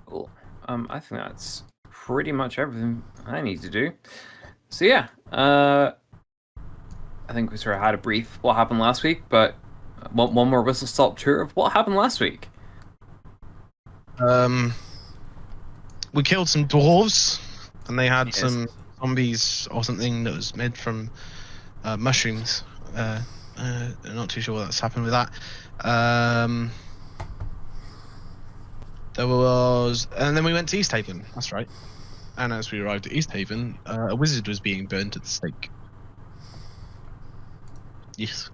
Cool. I think that's pretty much everything I need to do. So yeah, I think we sort of had a brief what happened last week, but one more whistle stop tour of what happened last week. We killed some dwarves, and they had Yes. some zombies or something that was made from mushrooms. Not too sure what's happened with that. There was, and then we went to East Haven. That's right. And as we arrived at East Haven, a wizard was being burnt at the stake. Yes.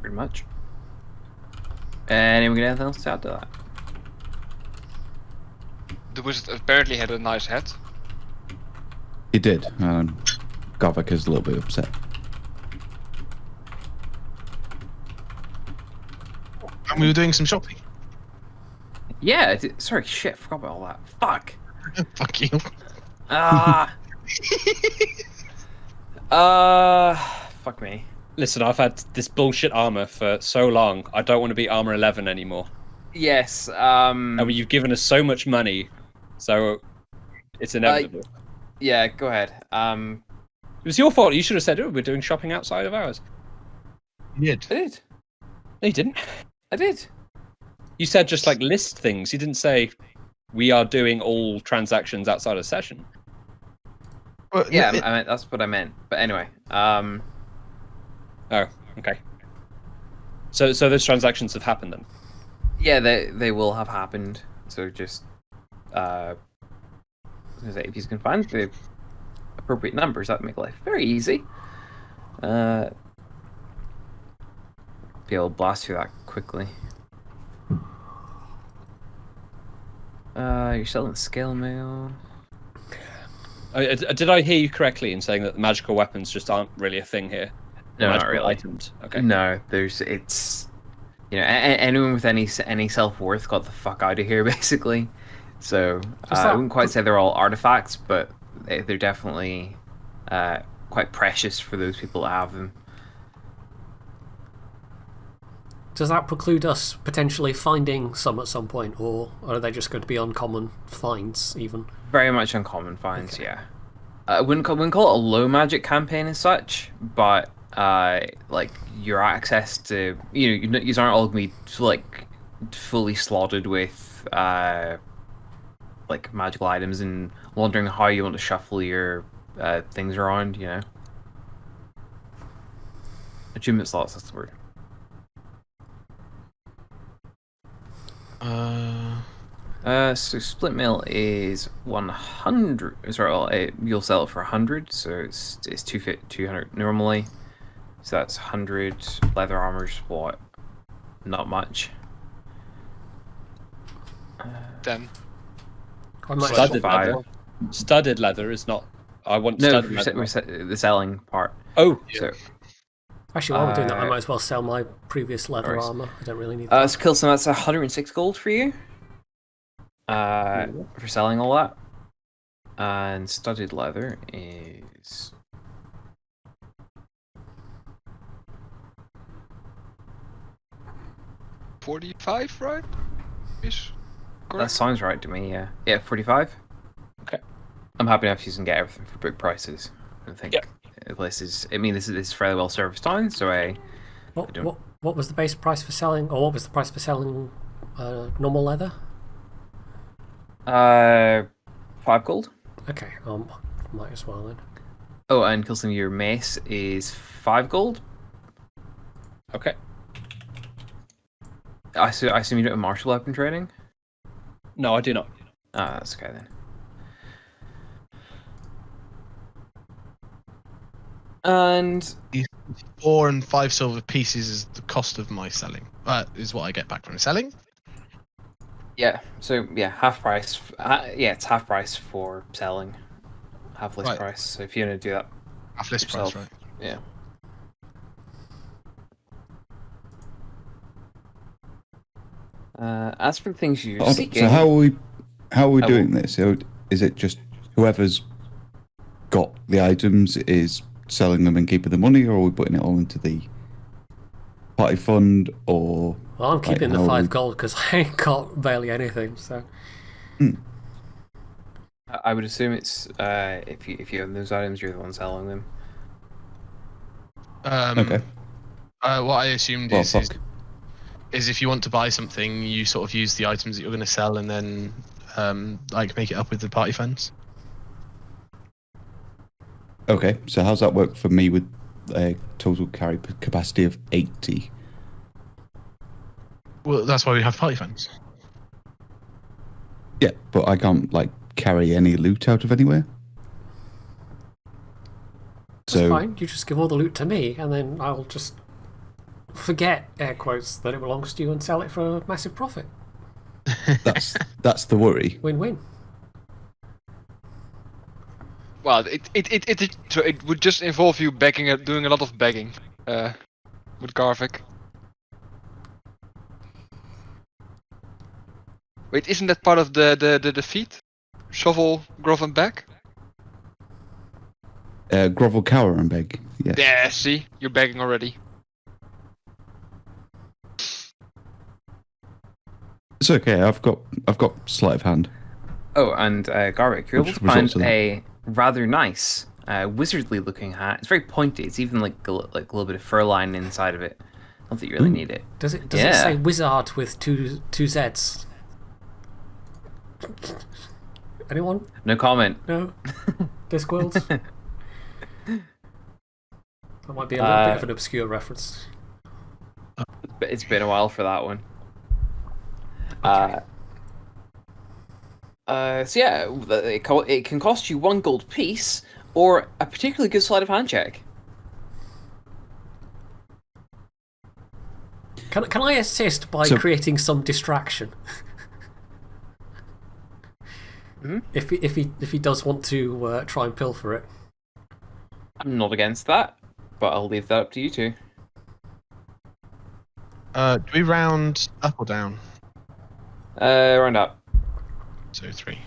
Pretty much. Anyone got anything else to add to that? The wizard apparently had a nice hat. He did. Govak is a little bit upset. And we were doing some shopping. Yeah. Sorry, shit. Forgot about all that. Fuck. Fuck you. Fuck me. Listen, I've had this bullshit armor for so long. I don't want to be armor 11 anymore. Yes. I mean, you've given us so much money, so it's inevitable. Yeah. Go ahead. It was your fault. You should have said, "Oh, we're doing shopping outside of ours." You did. I did. No, you didn't. I did. You said just like list things. You didn't say we are doing all transactions outside of session. Well, Yeah, I meant that's what I meant. But anyway. Oh, okay. So those transactions have happened then? Yeah, they will have happened. So just I was gonna say, if you can find the appropriate numbers, that would make life very easy. Be able to blast through that quickly. You're selling scale mail. Did I hear you correctly in saying that magical weapons just aren't really a thing here? No, not Magical really. Items. Okay. No, it's anyone with any self-worth got the fuck out of here, basically. So I wouldn't quite say they're all artifacts, but they're definitely quite precious for those people that have them. Does that preclude us potentially finding some at some point, or are they just going to be uncommon finds even? Very much uncommon finds, okay. Yeah. I wouldn't call it a low magic campaign as such, but like your access to you aren't all gonna be like fully slotted with like magical items and wondering how you want to shuffle your things around. Achievement slots. That's the word. So split mail is 100. Sorry, you'll sell it for 100. So it's 200 normally. So that's 100. Leather armor's what? Not much. 10. Studded leather. Studded leather is not. I want studded leather. We're the selling part. Oh, yeah. So. Actually, while we're doing that, I might as well sell my previous leather armor. I don't really need that. Let's kill some. That's 106 gold for you. For selling all that. And studded leather is 45, right? Ish. That sounds right to me. Yeah, 45. Okay. I'm happy enough you can get everything for book prices. I think. Yep. This is fairly well serviced town, so What was the base price for selling, or what was the price for selling normal leather? 5 gold. Okay, might as well then. Oh, and Kilson, your mace is 5 gold. Okay. I assume you don't have martial weapon trading? No, I do not. Ah, that's okay then. And 4 and 5 silver pieces is the cost of my selling. Is what I get back from selling. Yeah. So yeah, half price. It's half price for selling. Half list price. So if you want to do that, half list price, right? Yeah. As for the things you're seeking, so how are we doing this? Is it just whoever's got the items is selling them and keeping the money, or are we putting it all into the party fund, or Well, I'm keeping the how 5 we- gold because I ain't got barely anything. So I would assume it's if you own those items, you're the one selling them. Okay. What I assumed Well, is fuck. if you want to buy something, you sort of use the items that you're going to sell, and then like make it up with the party funds. Okay, so how's that work for me with a total carry capacity of 80? Well, that's why we have party funds. Yeah, but I can't like carry any loot out of anywhere. that's fine. You just give all the loot to me, and then I'll just forget, air quotes, that it belongs to you and sell it for a massive profit. that's the worry. Win-win. Well, it would just involve you begging, doing a lot of begging, with Garvik. Wait, isn't that part of the defeat? Shovel, Grove, and beg? Grovel, cower, and beg. Yes. Yeah, see, you're begging already. It's okay. I've got sleight of hand. Oh, and Garwick, you're able Which to find results in that. a rather nice, wizardly-looking hat. It's very pointy. It's even like a little bit of fur line inside of it. Not that you really need it. Does it Yeah. say wizard with two Z's? Anyone? No comment. No? Discworld? That might be a little bit of an obscure reference. But it's been a while for that one. So yeah, it can cost you 1 gold piece or a particularly good sleight of hand check. Can I assist by So- creating some distraction? Mhm. If he does want to try and pilfer it. I'm not against that, but I'll leave that up to you two. Do we round up or down? Round up. So 3.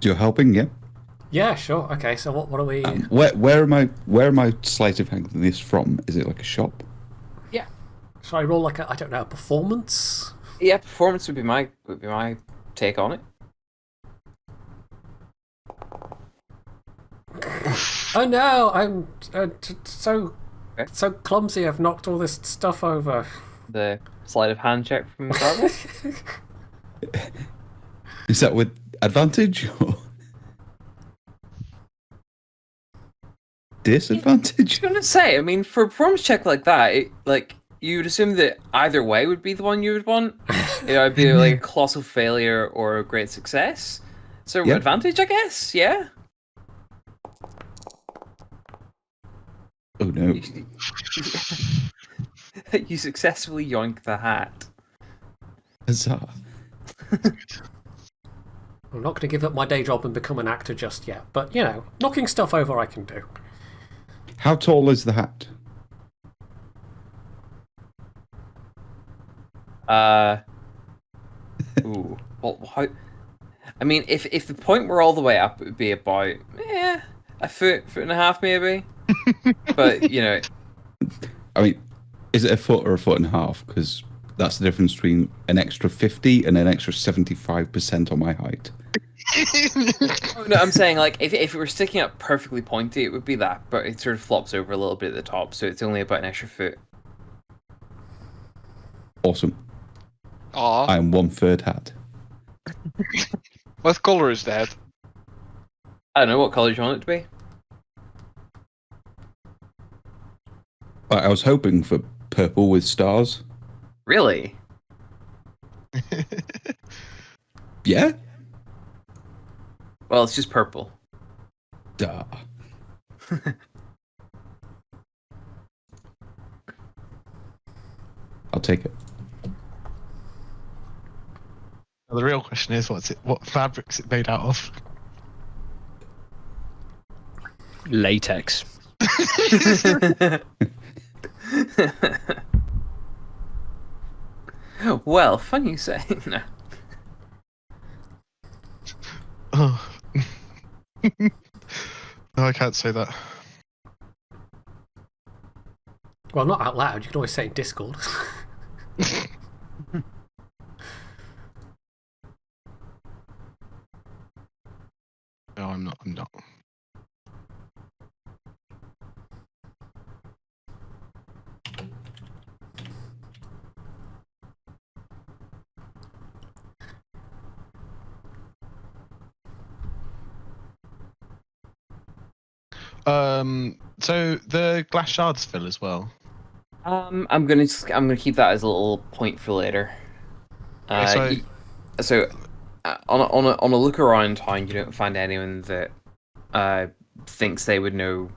You're helping, yeah. Yeah, sure. Okay, so what are we? Where am I sleight of hand this from? Is it like a shop? Yeah. Shall I roll like a, I don't know, a performance? Yeah, performance would be my take on it. Oh no, I'm so Okay. so clumsy. I've knocked all this stuff over. The sleight of hand check from Garwick. Is that with advantage or disadvantage? I was gonna say, I mean, for a performance check like that, you would assume that either way would be the one you would want. It'd be like a colossal failure or a great success. So Yep. advantage, I guess. Yeah. Oh no. You successfully yoink the hat. Huzzah. I'm not going to give up my day job and become an actor just yet, but you know, knocking stuff over I can do. How tall is the hat? Ooh. Well, how? I mean, if the point were all the way up, it would be about a foot and a half maybe. But you know, I mean, is it a foot or a foot and a half? Because that's the difference between an extra 50 and an extra 75% on my height. no, I'm saying like if it were sticking up perfectly pointy, it would be that, but it sort of flops over a little bit at the top, so it's only about an extra foot. Awesome. Aw, I am 1/3 hat. what color is that? I don't know what colour you want it to be. I was hoping for purple with stars. Really? Yeah? Well, it's just purple. Duh. I'll take it. Well, the real question is, what fabric's it made out of? Latex. Well, fun you say. No. Oh. No, I can't say that. Well, not out loud. You can always say it in Discord. No, I'm not. I'm not. So the glass shards fill as well. I'm gonna keep that as a little point for later. Okay, So on a look around town, you don't find anyone that thinks they would know,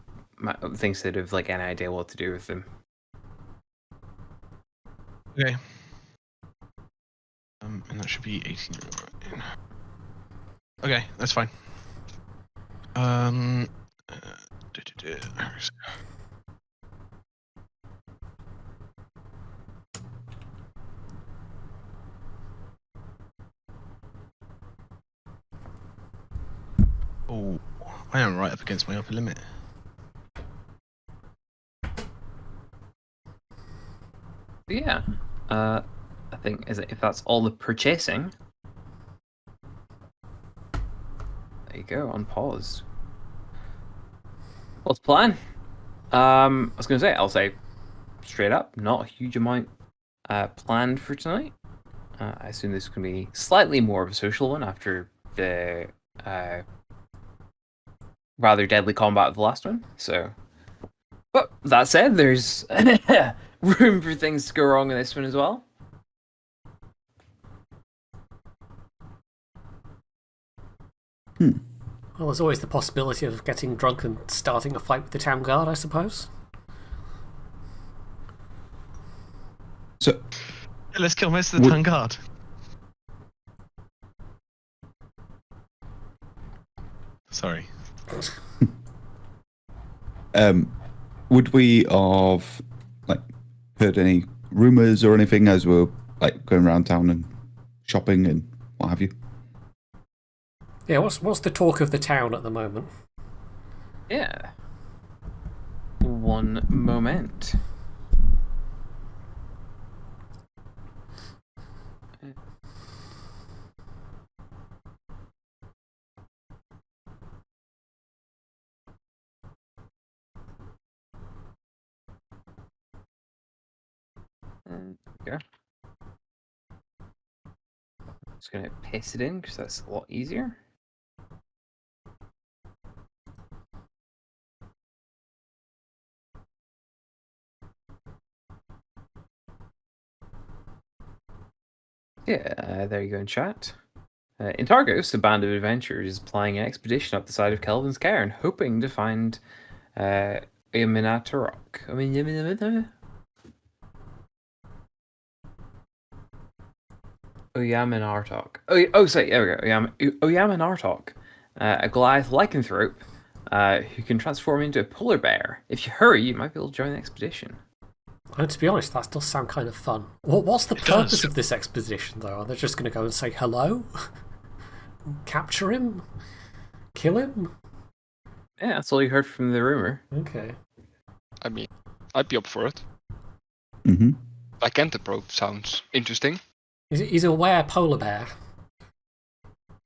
thinks they'd have like any idea what to do with them. Okay. And that should be 18. Okay, that's fine. Oh, I am right up against my upper limit. But yeah, I think if that's all the purchasing, there you go, on pause. What's the plan? I was gonna say, I'll say straight up, not a huge amount planned for tonight. I assume this is gonna be slightly more of a social one after the rather deadly combat of the last one. So, but that said, there's room for things to go wrong in this one as well. Well, there's always the possibility of getting drunk and starting a fight with the town guard, I suppose. So, Let's kill most of the town guard. Sorry. would we have like heard any rumors or anything as we're like going around town and shopping and what have you? Yeah, what's the talk of the town at the moment? Yeah. One moment. And there we go. Just gonna paste it in because that's a lot easier. Yeah, there you go in chat. In Targos, a band of adventurers is planning an expedition up the side of Kelvin's Cairn, hoping to find Oyaminatarok. Oyaminartok. Sorry, there we go. Oyaminartok, a Goliath lycanthrope who can transform into a polar bear. If you hurry, you might be able to join the expedition. And to be honest, that does sound kind of fun. What's the purpose of this expedition, though? Are they just going to go and say hello? Capture him? Kill him? Yeah, that's all you heard from the rumor. Okay. I mean, I'd be up for it. Mm-hmm. Lycanthrope sounds interesting. He's a were polar bear.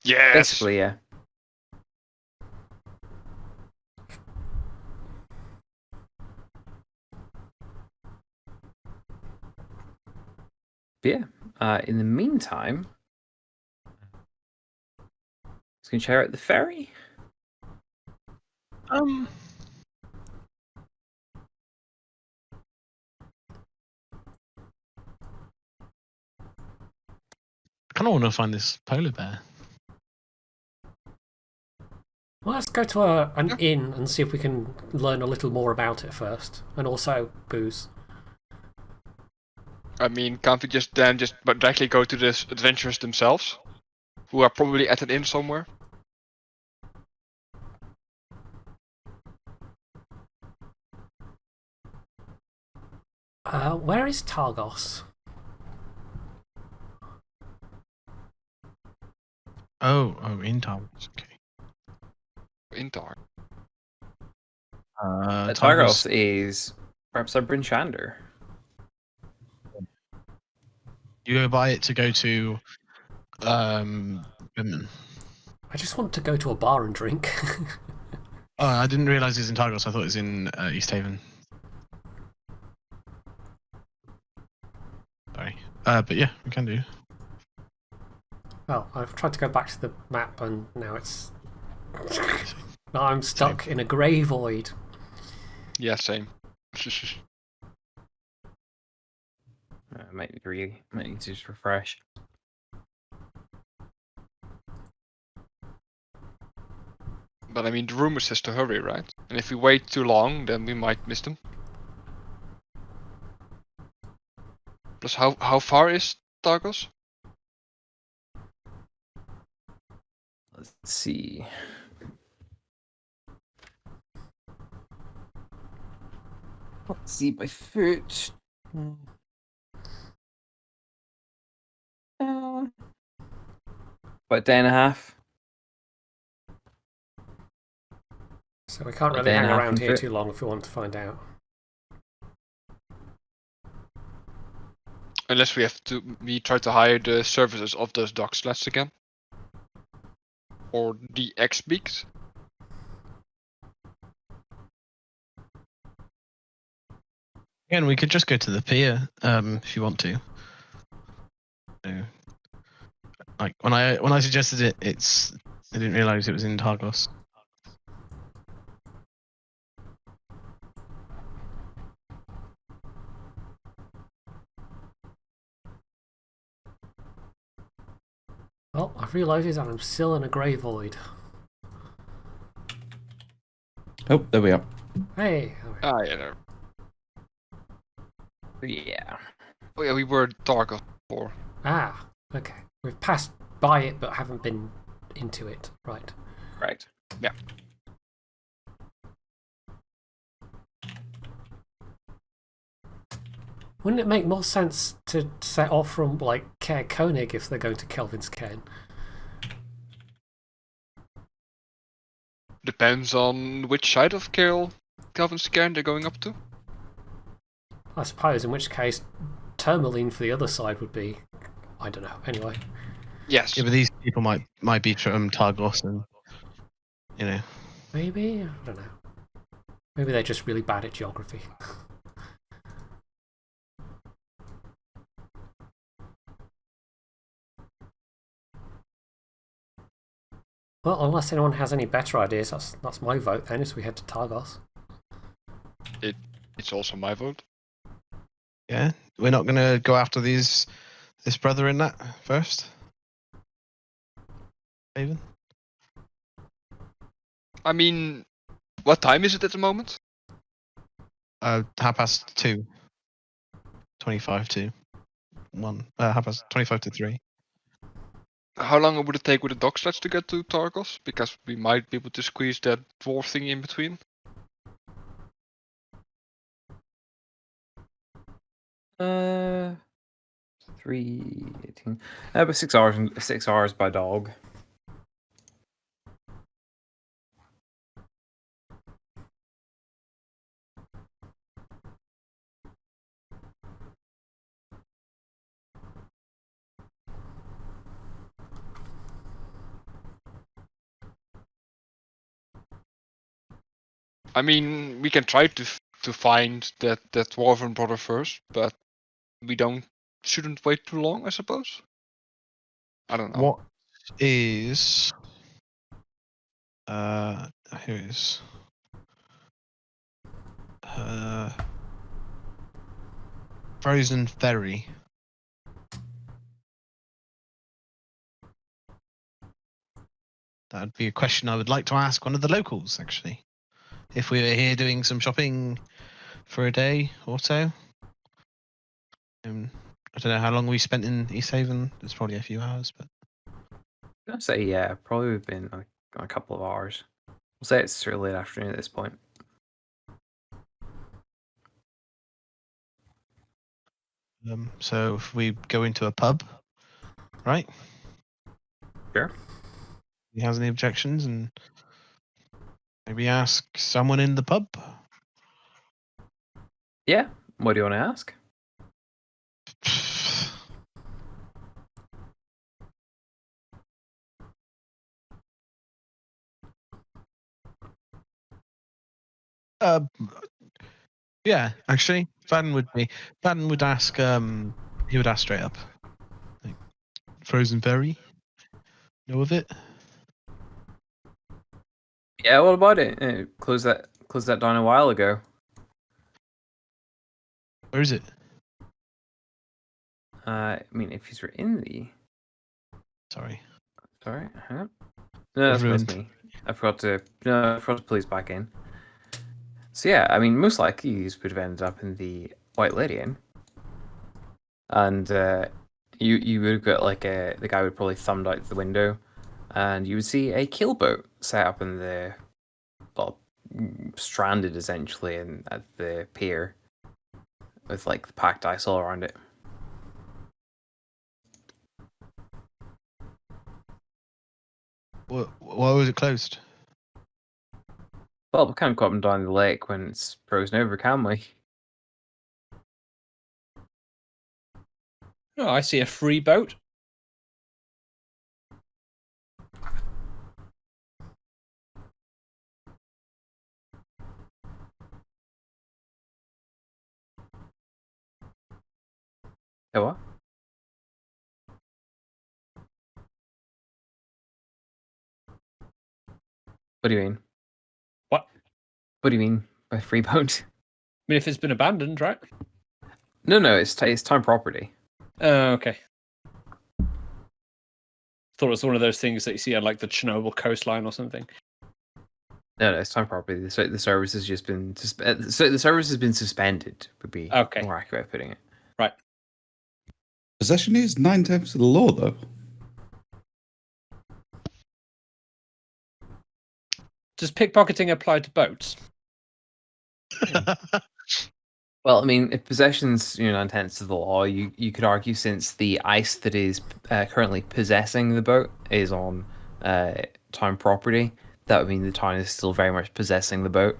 Yes! Basically, yeah. But yeah, in the meantime, just gonna check out the ferry. I kind of want to find this polar bear. Well, let's go to an inn and see if we can learn a little more about it first. And also booze. I mean, can't we just directly go to the adventurers themselves? Who are probably at an inn somewhere? Where is Targos? Oh, in Targos. Okay. In Tar. Targos is perhaps a Bryn Shander. You go buy it to go to Bimman. I just want to go to a bar and drink. Oh, I didn't realise it was in Targos. I thought it was in East Haven. Sorry. But yeah, we can do. Well, I've tried to go back to the map and now it's... Now I'm stuck in a grey void. Yeah, same. Might need to just refresh. But I mean, the rumor says to hurry, right? And if we wait too long, then we might miss them. Plus, how far is Targos? Let's see. Let's see by foot. About a day and a half. So we can't A really day and hang a half around on here foot. too long if we want to find out. Unless we try to hire the services of those dog sleds again. Or the X-Beaks. Again, we could just go to the pier if you want to. So, like when I suggested it, I didn't realise it was in Targos. Well, I've realised that I'm still in a grey void. Oh, there we are. Hey! Ah, yeah, there. Yeah. Oh yeah, we were Targos before. Ah, okay. We've passed by it but haven't been into it. Right. Correct. Yeah. Wouldn't it make more sense to set off from, like, Caer Konig if they're going to Kelvin's Cairn? Depends on which side of Calvin's Cairn they're going up to. I suppose, in which case, Tourmaline for the other side would be... I don't know. Anyway. Yes. Yeah, but these people might be from Targos, and you know. Maybe? I don't know. Maybe they're just really bad at geography. Well, unless anyone has any better ideas, that's my vote then, as we head to Targos. It's also my vote. Yeah, we're not gonna go after this brother in that first. Haven. I mean, what time is it at the moment? 2:30. 25 to 1. 25 to 3. How long would it take with the dog sleds to get to Targos? Because we might be able to squeeze that dwarf thing in between. Uh, 3:18. About 6 hours. 6 hours by dog. I mean, we can try to find that dwarven brother first, but we shouldn't wait too long, I suppose. I don't know. What is here it is. Frozen Ferry. That would be a question I would like to ask one of the locals, actually. If we were here doing some shopping for a day or so. I don't know how long we spent in East Haven. It's probably a few hours, but I'd say, yeah, probably we've been a couple of hours. We'll say it's sort of late afternoon at this point. so if we go into a pub, right? Sure. he has any objections, and maybe ask someone in the pub. Yeah. What do you want to ask? Yeah, actually, Fadden would ask. He would ask straight up. Like, frozen berry. Know of it? Yeah. What about it? Closed that down a while ago. Where is it? I mean, if he's in the. Sorry. Sorry. Hang on. No, that's Ruined. me. I forgot to. No, I forgot to put his back in. So yeah, I mean, most likely you would have ended up in the White Lady Inn, and you would have got like the guy would probably thumbed out the window, and you would see a keelboat set up in the stranded essentially at the pier, with like the packed ice all around it. Why was it closed? Well, we can't go up and down the lake when it's frozen over, can we? Oh, I see a free boat. Oh, what? What do you mean? What? What do you mean by free boat? I mean, if it's been abandoned, right? No, it's town property. Oh, okay. Thought it was one of those things that you see on like the Chernobyl coastline or something. No, it's town property. The service has just been the service has been suspended. Would be Okay. more accurate way of putting it. Right. Possession is 9 tenths of the law, though. Does pickpocketing apply to boats? Well, I mean, if possession's 9 tenths of the law, you could argue since the ice that is currently possessing the boat is on town property, that would mean the town is still very much possessing the boat.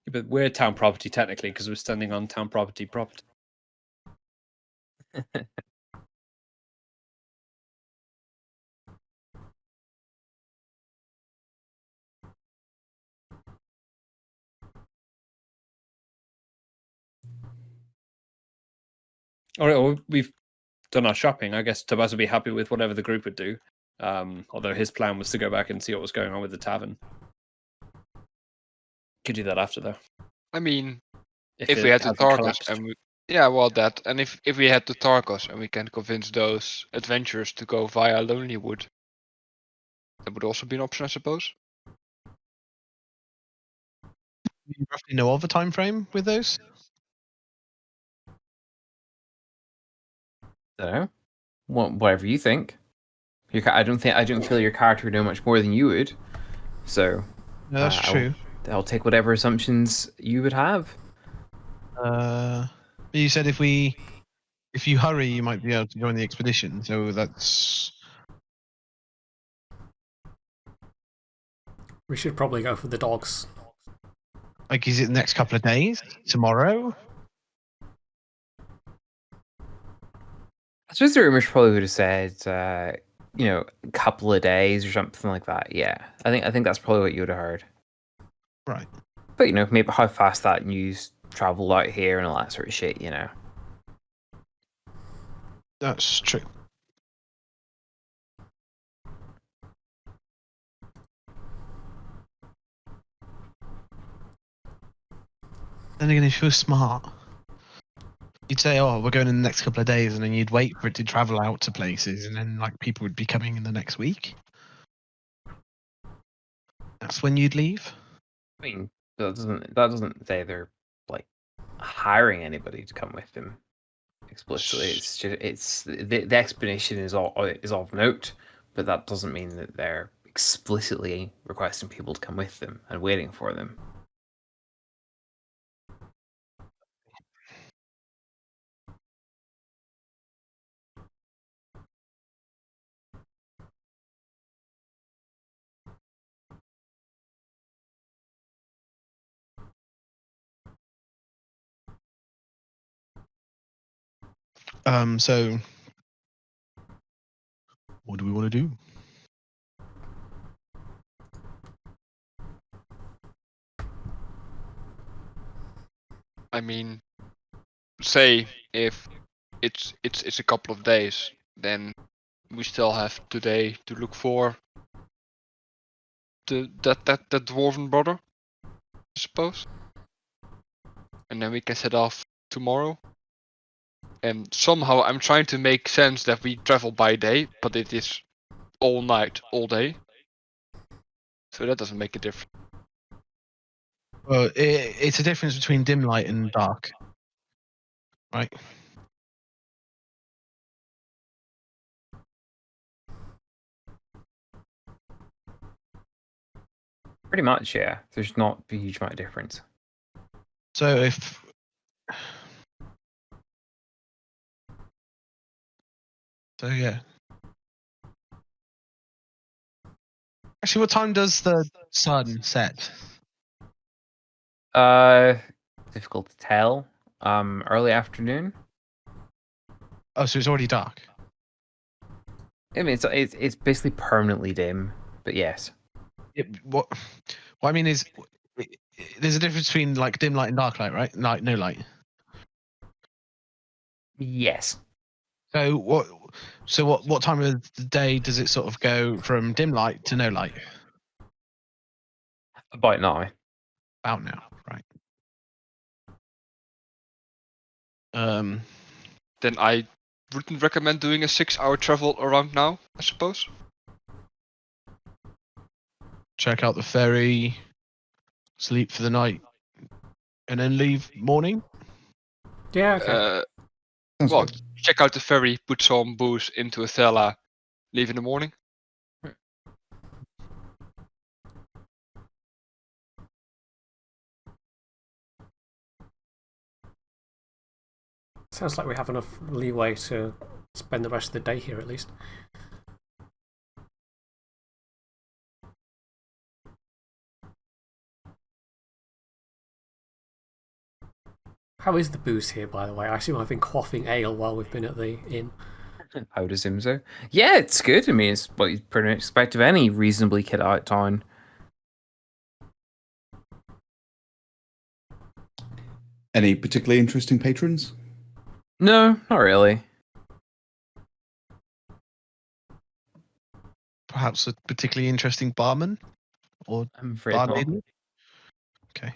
Yeah, but we're town property technically because we're standing on town property. All right, well, we've done our shopping. I guess Tobias would be happy with whatever the group would do. Although his plan was to go back and see what was going on with the tavern. Could do that after though. I mean, if it we had to hasn't Tarkus collapsed. and that, and if we had to Tarkus and we can convince those adventurers to go via Lonelywood, that would also be an option, I suppose. Do you roughly know of a time frame with those? I don't know. Whatever you think. I don't feel your character would know much more than you would. So No, that's true. I'll take whatever assumptions you would have. You said if you hurry, you might be able to join the expedition. So that's. We should probably go for the dogs. Like, is it the next couple of days? Tomorrow? I suppose the rumors probably would have said, a couple of days or something like that. Yeah, I think that's probably what you would have heard. Right. But maybe how fast that news traveled out here and all that sort of shit. That's true. Then again, if you were smart, you'd say, "Oh, we're going in the next couple of days," and then you'd wait for it to travel out to places, and then like people would be coming in the next week. That's when you'd leave. I mean, that doesn't say they're like hiring anybody to come with them explicitly. It's just the expedition is of note, but that doesn't mean that they're explicitly requesting people to come with them and waiting for them. So what do we want to do? I mean, say if it's a couple of days, then we still have today to look for that dwarven brother, I suppose. And then we can set off tomorrow. And somehow I'm trying to make sense that we travel by day, but it is all night, all day. So that doesn't make a difference. Well, it's a difference between dim light and dark, right? Pretty much, yeah. There's not a huge amount of difference. So if yeah. Actually, what time does the sun set? Difficult to tell. Early afternoon. Oh, so it's already dark. I mean, it's basically permanently dim, but yes. What I mean is, there's a difference between like dim light and dark light, right? Light, no light. Yes. So what time of the day does it sort of go from dim light to no light? About now. About now, right? Then I wouldn't recommend doing a 6-hour travel around now, I suppose. Check out the ferry, sleep for the night, and then leave morning. Yeah, okay. Sounds Well, good. check out the ferry, put some booze into a Thela, leave in the morning. Sounds like we have enough leeway to spend the rest of the day here at least. How is the booze here, by the way? I assume I've been quaffing ale while we've been at the inn. I would assume so. Yeah, it's good. I mean, it's what you'd pretty much expect of any reasonably kid out town. Any particularly interesting patrons? No, not really. Perhaps a particularly interesting barman or I'm afraid not. barmaid. Okay.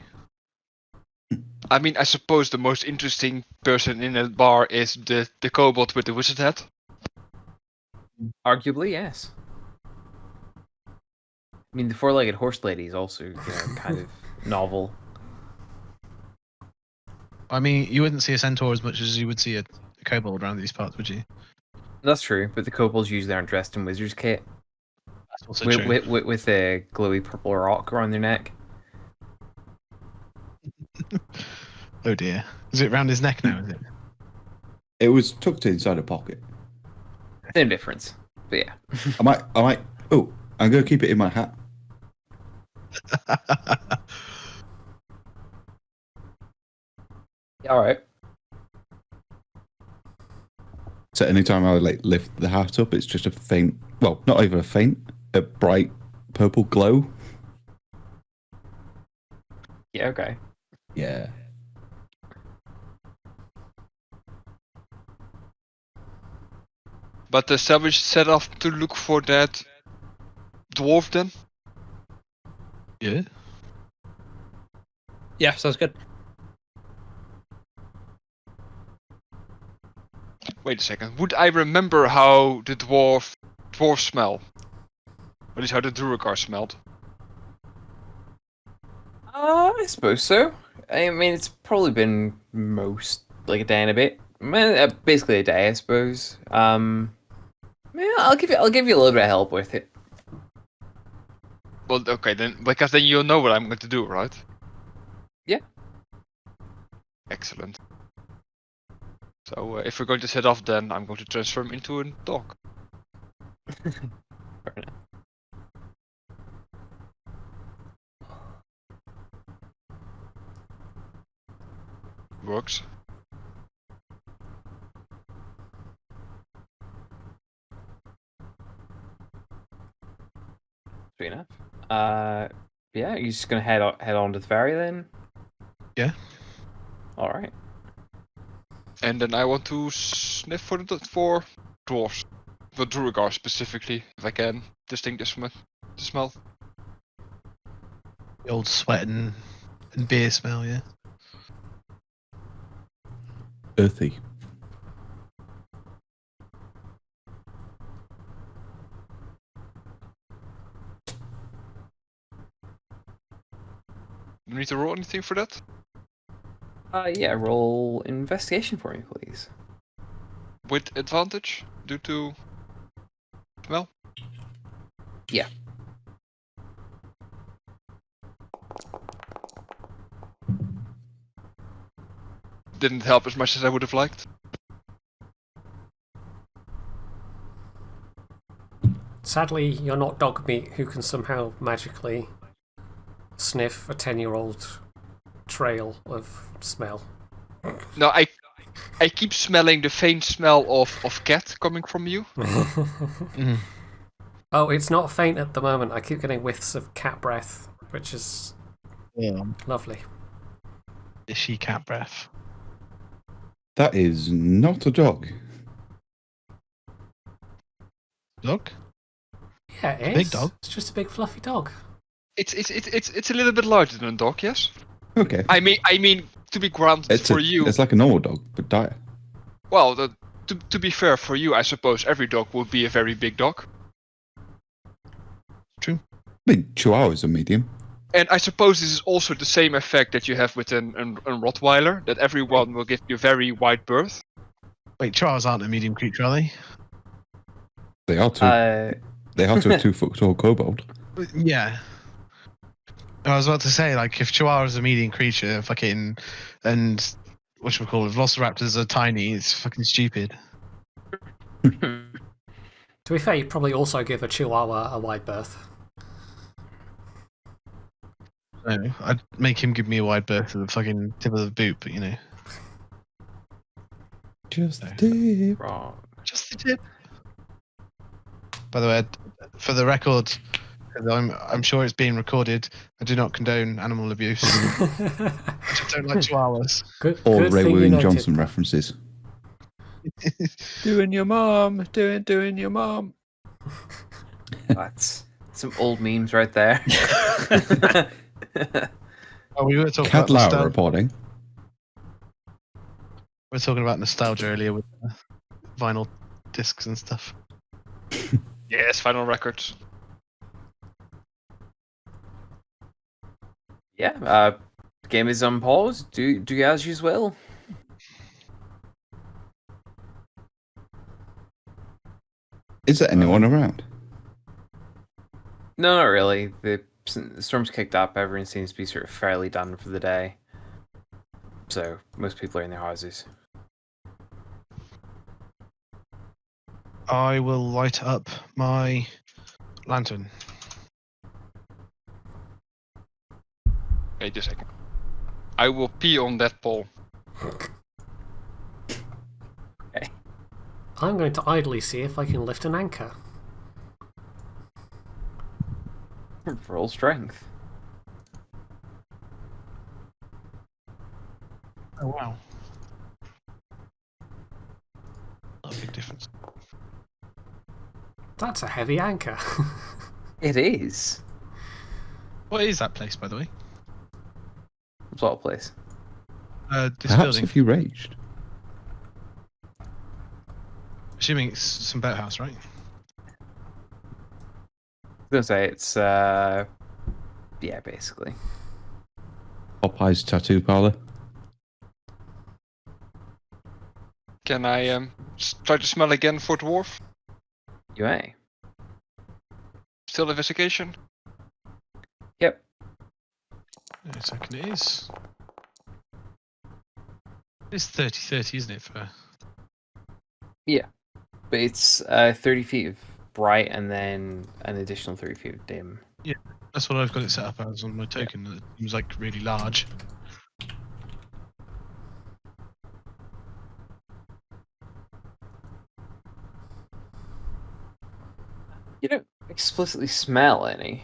I mean, I suppose the most interesting person in a bar is the kobold with the wizard hat. Arguably, yes. I mean, the four-legged horse lady is also kind of novel. I mean, you wouldn't see a centaur as much as you would see a kobold around these parts, would you? That's true, but the kobolds usually aren't dressed in wizard's kit. That's also with, true. with a glowy purple rock around their neck. Oh dear. Is it around his neck now, is it? It was tucked inside a pocket. Same difference, but yeah. I might. Oh, I'm gonna keep it in my hat. Yeah, all right. So anytime I like lift the hat up, it's just a faint. Well, not even a faint. A bright purple glow. Yeah, okay. Yeah. But the savage set off to look for that dwarf then? Yeah. Yeah, sounds good. Wait a second. Would I remember how the dwarf smell? Or at least how the Duergar smelled? I suppose so. I mean, it's probably been like a day and a bit. Basically a day, I suppose. Yeah, I'll give you a little bit of help with it. Well, okay then, because then you'll know what I'm going to do, right? Yeah. Excellent. So if we're going to set off, then I'm going to transform into a dog. Fair enough. Works. Sweet enough. Yeah, you're just gonna head on to the ferry then? Yeah. Alright. And then I want to sniff for dwarves. For Duergar specifically, if I can distinguish from it. The smell. The old sweat and beer smell, yeah. Earthy. Do you need to roll anything for that? Yeah, roll investigation for me, please. With advantage due to smell? Yeah. Didn't help as much as I would have liked. Sadly, you're not dog meat who can somehow magically sniff a 10-year-old trail of smell. No, I keep smelling the faint smell of cat coming from you. Mm. Oh, it's not faint at the moment. I keep getting whiffs of cat breath, which is Yeah. lovely. Fishy cat breath. That is not a dog. Dog? Yeah, it is. Big dog. It's just a big fluffy dog. It's a little bit larger than a dog, yes. Okay. I mean to be granted for you. It's like a normal dog, but dire. Well, to be fair for you, I suppose every dog would be a very big dog. True. I mean, Chihuahuas are medium. And I suppose this is also the same effect that you have with a Rottweiler, that everyone will give you a very wide berth. Wait, Chihuahuas aren't a medium creature, are they? They are to a 2-foot tall kobold. Yeah. I was about to say, like, if Chihuahua's a medium creature, fucking, and whatchamacallit, Velociraptors are tiny, it's fucking stupid. To be fair, you'd probably also give a Chihuahua a wide berth. No, I'd make him give me a wide berth at the fucking tip of the boot, but you know. Just the tip. Wrong. Just the tip. By the way, for the record, 'cause I'm sure it's being recorded, I do not condone animal abuse. I just don't like chihuahuas. All good Ray thing you William noted Johnson that. references. Doing your mom, doing your mom. That's some old memes right there. Oh, we were talking Cat about Lara nostalgia. reporting. We were talking about nostalgia earlier with vinyl discs and stuff. Yes, final records. Yeah, game is on pause. Do as you will. Is there anyone around? No, not really. The storm's kicked up. Everyone seems to be sort of fairly done for the day. So most people are in their houses. I will light up my lantern. Wait a second. I will pee on that pole. I'm going to idly see if I can lift an anchor. For all strength. Oh wow. Not a big difference. That's a heavy anchor. It is. What is that place, by the way? What place? This Perhaps building. if you raged. Assuming it's some boathouse, right? I was gonna say it's yeah, basically. Popeye's tattoo parlor. Can I try to smell again for dwarf? You may. Still investigation? Yep. Wait a second, it is. It's 30-30, isn't it? For But it's 30 feet of bright and then an additional 30 feet of dim. that's what I've got it set up as on my token. It seems like really large. You don't explicitly smell any.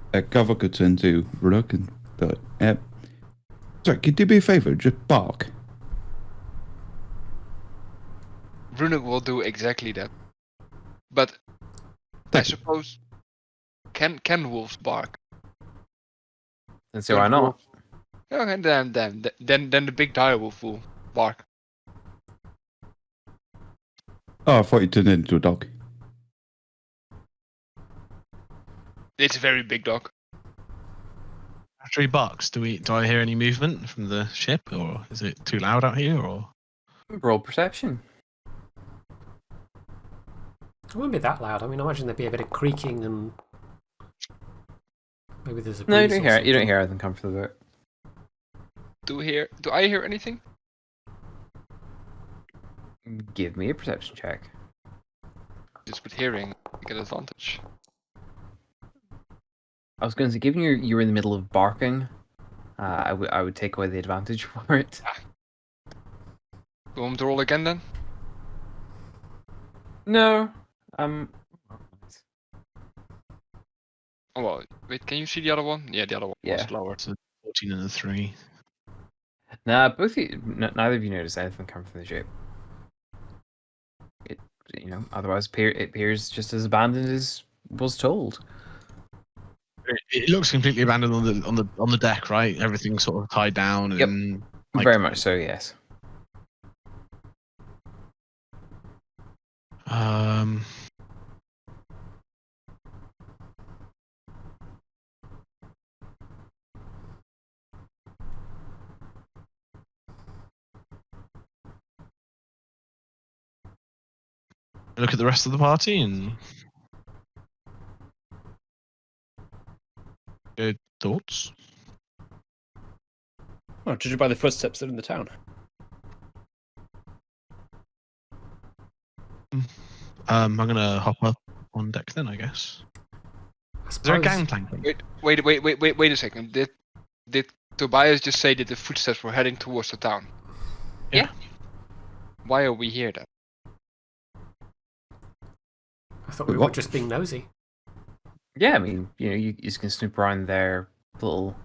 Gava could turn to Rudok and be like, sorry, could you do me a favour? Just bark. Runuk will do exactly that. But I suppose can wolves bark? And so why not? Okay, then the big direwolf will bark. Oh, I thought you turned into a dog. It's a very big dog. After he barks, do I hear any movement from the ship, or is it too loud out here? Or Roll perception. It wouldn't be that loud. I mean, I imagine there'd be a bit of creaking and maybe there's a No, you breeze don't or hear it. You don't something. hear anything come through the boat. Do I hear anything? Give me a perception check. Just with hearing, I get advantage. I was going to say, given you're in the middle of barking, I would take away the advantage for it. Do you want me to roll again then? No. Oh well, wait, can you see the other one? Yeah, the other one Yeah. was lower. 14 and a 3. Nah, both of you, neither of you notice anything come from the ship. It, otherwise it appears just as abandoned as was told. It looks completely abandoned on the deck, right? Everything's sort of tied down Yep. and Very much so, yes. Look at the rest of the party and good thoughts. Oh, judging by the footsteps, they're in the town. I'm gonna hop up on deck then, I guess. Is there a gangplank? Wait a second. Did Tobias just say that the footsteps were heading towards the town? Yeah. Why are we here then? I thought we were just being nosy. Yeah, I mean, you just can snoop around their little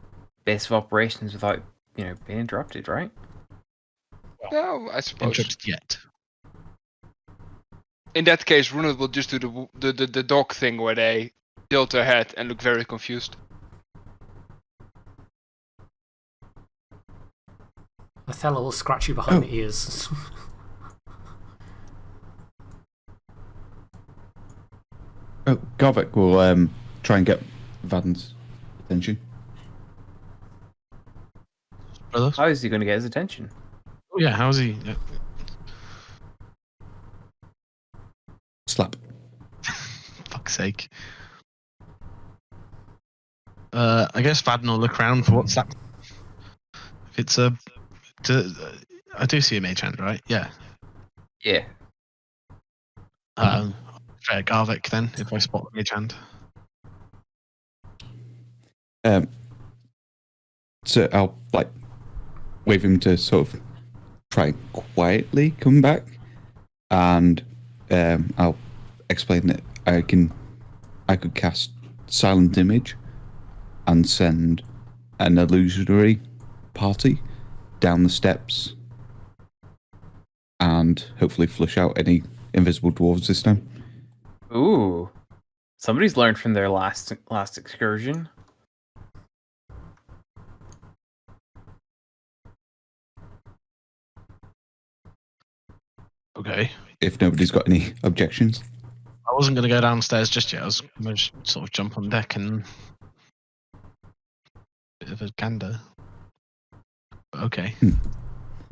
base of operations without, being interrupted, right? No, I suppose. Interrupted yet. In that case, Runut will just do the dog thing where they tilt their head and look very confused. Othello will scratch you behind the ears. Oh, Garvik will try and get Vaden's attention. Brothers? How is he going to get his attention? Oh yeah, how's he? Slap. Fuck's sake. I guess Vaden will look around for what's that. If it's I do see a mage hand, right? Yeah. Yeah. Fair Garvik then, if I spot the mage hand. So I'll wave him to sort of try and quietly come back, and I'll explain that I could cast Silent Image and send an illusionary party down the steps and hopefully flush out any invisible dwarves this time. Ooh. Somebody's learned from their last excursion. Okay. If nobody's got any objections. I wasn't going to go downstairs just yet. I was going to sort of jump on deck and bit of a gander. But okay.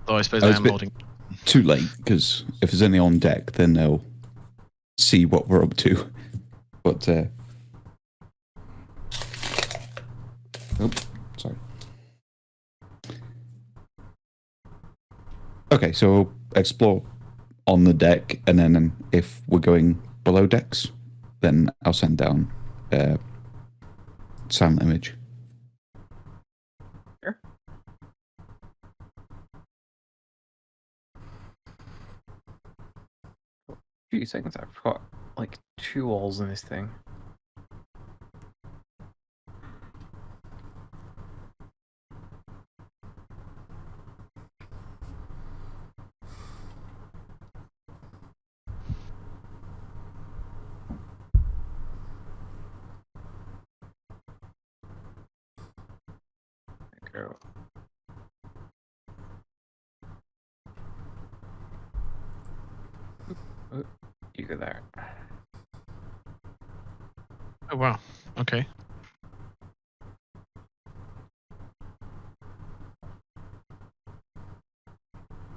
Though I suppose I am holding. Too late, because if there's any on deck, then they'll see what we're up to. But sorry. Okay, so we'll explore on the deck, and then if we're going below decks, then I'll send down Silent Image. Sure. Few seconds, I've got 2 walls in this thing. go. Oop, you go there. Oh wow. Okay.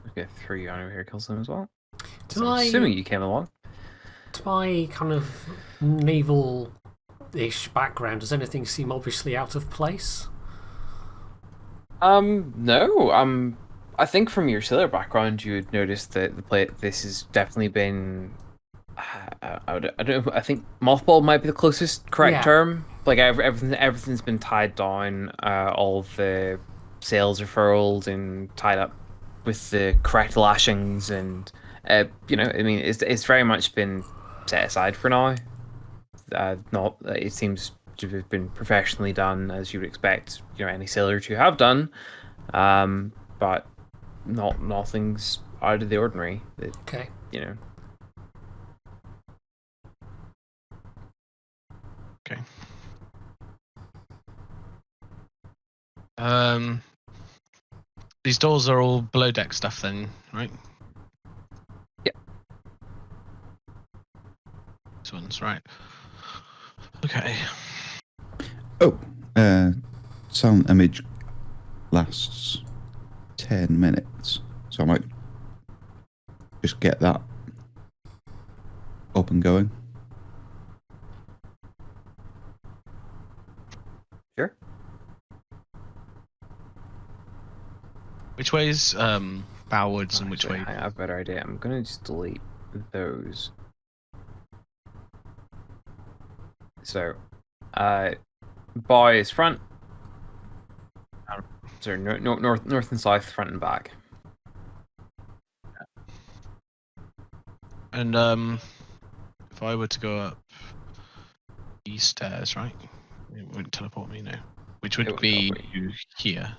Okay, 3 on over here kills them as well. To So I'm assuming you came along. To my kind of naval-ish background, does anything seem obviously out of place? No. I think from your sailor background, you would notice that this has definitely been. I don't know. I think mothball might be the closest correct Yeah. term. Like everything's been tied down. All of the sails are furled and tied up with the correct lashings, and I mean, it's very much been set aside for now. Not it seems to have been professionally done as you would expect. Any sailor to have done, but nothing's out of the ordinary. Okay. Okay. These doors are all below deck stuff then, right? Yeah. This one's right. Okay. Oh, sound image lasts 10 minutes, so I might just get that up and going. Sure. Which way's bowards and which Actually, way? I have a better idea. I'm gonna just delete those. So, bow is front. Sorry, north and south, front and back. And if I were to go up these stairs, right? It wouldn't teleport me now. Which would It would be teleport here.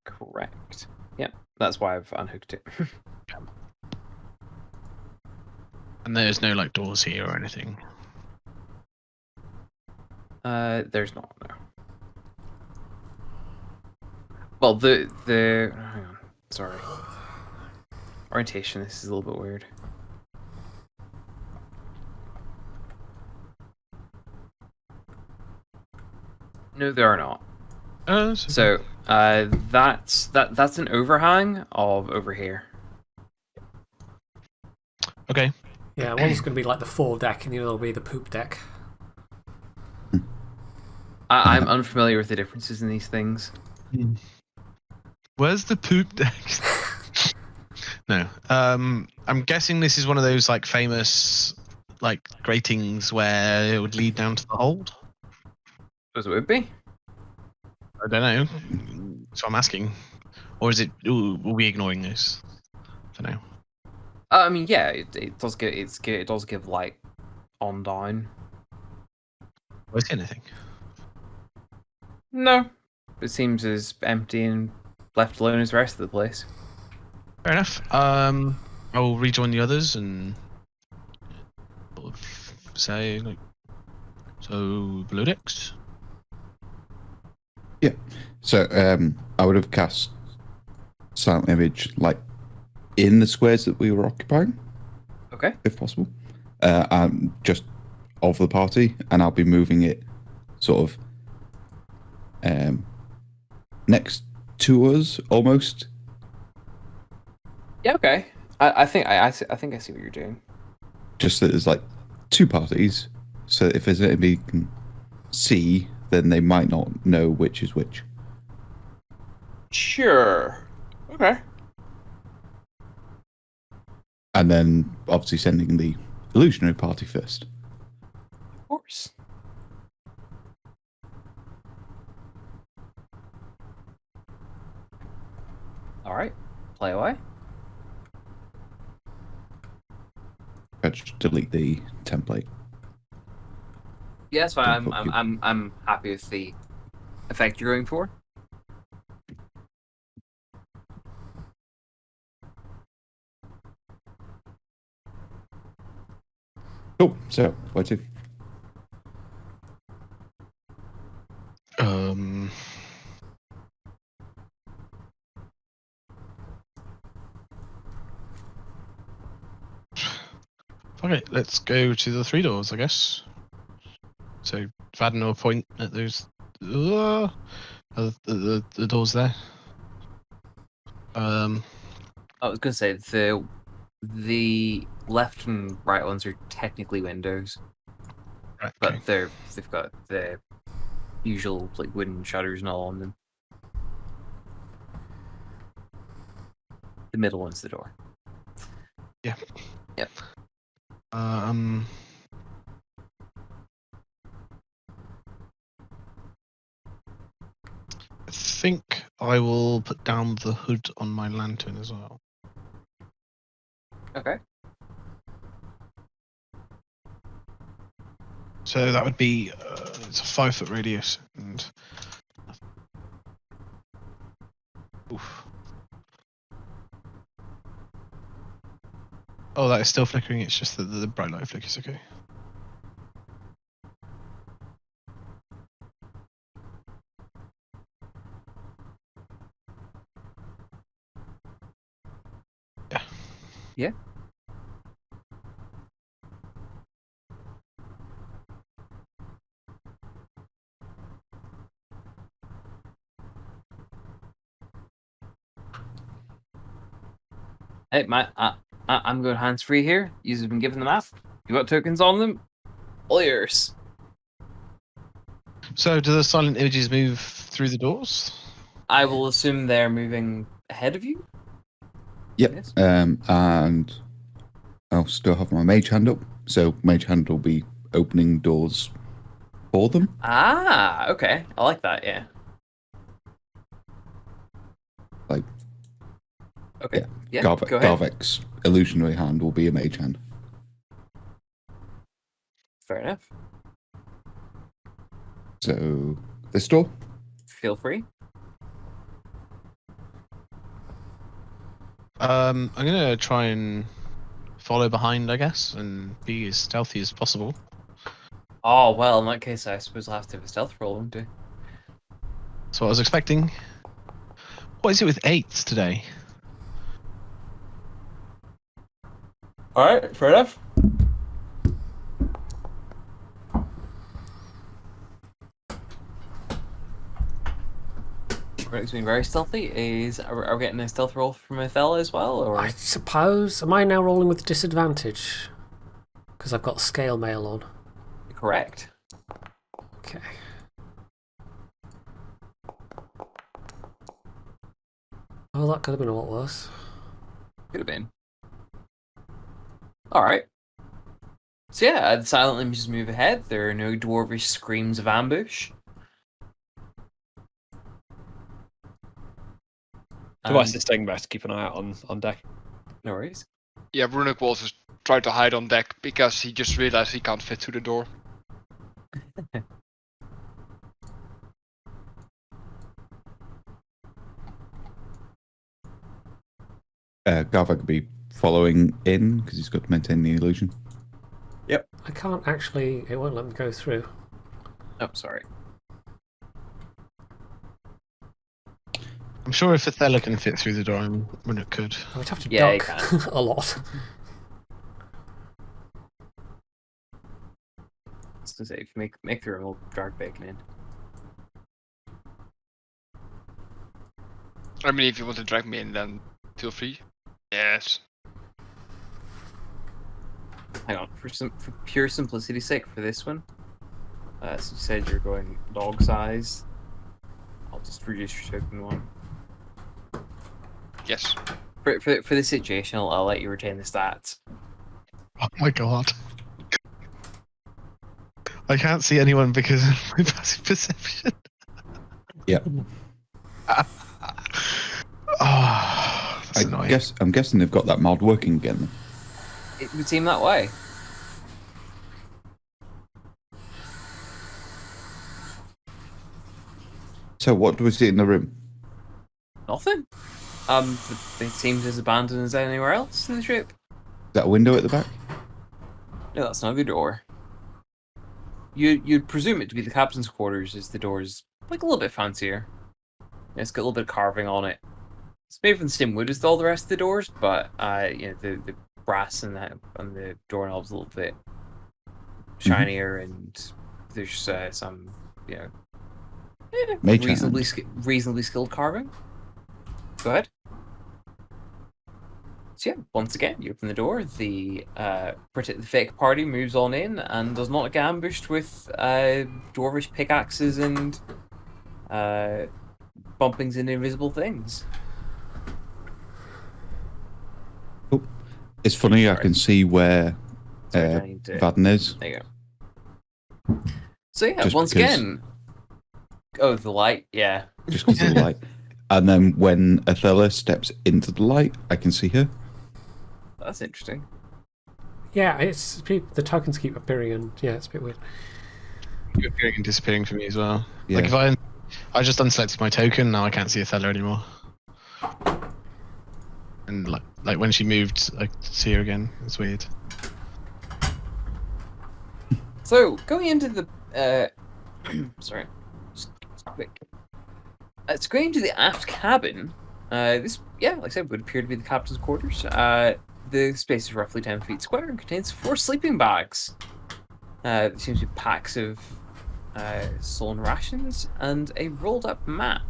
Correct. Yep, that's why I've unhooked it. And there's no like doors here or anything. There's not, no. Well, the hang on, sorry. Orientation. This is a little bit weird. No, there are not. So, that's an overhang of over here. Okay. Yeah, one's going to be like the foredeck and the other will be the poop deck. I'm unfamiliar with the differences in these things. Where's the poop deck? No. I'm guessing this is one of those like famous like gratings where it would lead down to the hold. Suppose it would be. I don't know. So I'm asking. Or is it are we ignoring this for now? I mean, yeah, it does give it does give light on down. Do I see anything? No, it seems as empty and left alone as the rest of the place. Fair enough. I'll rejoin the others and sort of say like, so below decks. Yeah. So I would have cast silent image like in the squares that we were occupying, Okay. if possible. Just of the party, and I'll be moving it sort of next to us almost. Yeah. Okay. I think I think I see what you're doing. Just that there's like two parties, so if there's anybody can see, then they might not know which is which. Sure. Okay. And then obviously sending the illusionary party first. Of course. All right. Play away. I just delete the template. Yeah, that's fine. Don't fuck you. I'm happy with the effect you're going for. Cool. So, where to? Um, Okay, let's go to the 3 doors, I guess. So, Vaden will point at those the doors there. I was gonna say the left and right ones are technically windows, Right, but okay. they've got the usual like wooden shutters and all on them. The middle one's the door. Yeah. Yep. I think I will put down the hood on my lantern as well. Okay. So that would be it's a 5-foot radius and. Oof. Oh, that is still flickering. It's just that the bright light flickers. Okay. Yeah. Yeah. Hey, I'm going hands free here. You've been given the map. You got tokens on them. All yours. So, do the silent images move through the doors? I will assume they're moving ahead of you. Yep. Yes. And I'll still have my mage hand up, so mage hand will be opening doors for them. Ah, okay. I like that. Yeah. Like, Okay. Yeah. Garv- Go ahead. Garvek's illusionary hand will be a mage hand. Fair enough. So, this door? Feel free. I'm gonna try and follow behind, I guess, and be as stealthy as possible. Oh well, in that case, I suppose I'll have to have a stealth roll, won't I? That's what I was expecting. What is it with 8s today? All right. Fair enough. Correct, being very stealthy. Are we getting a stealth roll from Othello as well, or? I suppose. Am I now rolling with disadvantage? Because I've got scale mail on. Correct. Okay. Oh, that could have been a lot worse. Could have been. All right. So yeah, the silent images move ahead. There are no dwarvish screams of ambush. Tobias is staying back to keep an eye out on deck. No worries. Yeah, Runic will also try to hide on deck because he just realized he can't fit through the door. Garvek will be following in because he's got to maintain the illusion. Yep. I can't actually. It won't let me go through. Oh, sorry. I'm sure if Othello can fit through the door, Runic could. I would have to Yeah, you duck can. a lot. I was gonna say, if you make the room, we'll drag bacon in. I mean, if you want to drag me in, then feel free. Yes. Hang on, for pure simplicity's sake, for this one, so you said you're going dog size. I'll just reduce your token one. Yes. For this situation, I'll let you retain the stats. Oh my god. I can't see anyone because of my passive perception. Yep. Oh, that's annoying. I'm guessing they've got that mod working again. It would seem that way. So what do we see in the room? Nothing. It seems as abandoned as anywhere else in the ship. Is that a window at the back? No, that's not the door. You'd presume it to be the captain's quarters, as the door's like a little bit fancier. Yeah, it's got a little bit of carving on it. It's made from the same wood as all the rest of the doors, but the brass and the doorknob's a little bit shinier, and there's some Mage reasonably skilled carving. Go ahead. So yeah, once again, you open the door. The fake party moves on in and does not get ambushed with dwarvish pickaxes and bumpings into invisible things. Oh, it's funny. I can see where Sorry, I need to- Vaden is. There you go. So yeah, Just once because- again. Oh, the light, yeah. Just because of the light. And then when Athela steps into the light, I can see her. That's interesting. Yeah, the tokens keep appearing, and yeah, it's a bit weird. Keep appearing and disappearing for me as well. Yeah. Like if I just unselected my token, now I can't see Athela anymore. And like when she moved, I see her again. It's weird. So going into the sorry, just quick. It's going into the aft cabin. This, like I said, would appear to be the captain's quarters. The space is roughly 10 feet square and contains 4 sleeping bags. There seems to be packs of stolen rations and a rolled up map.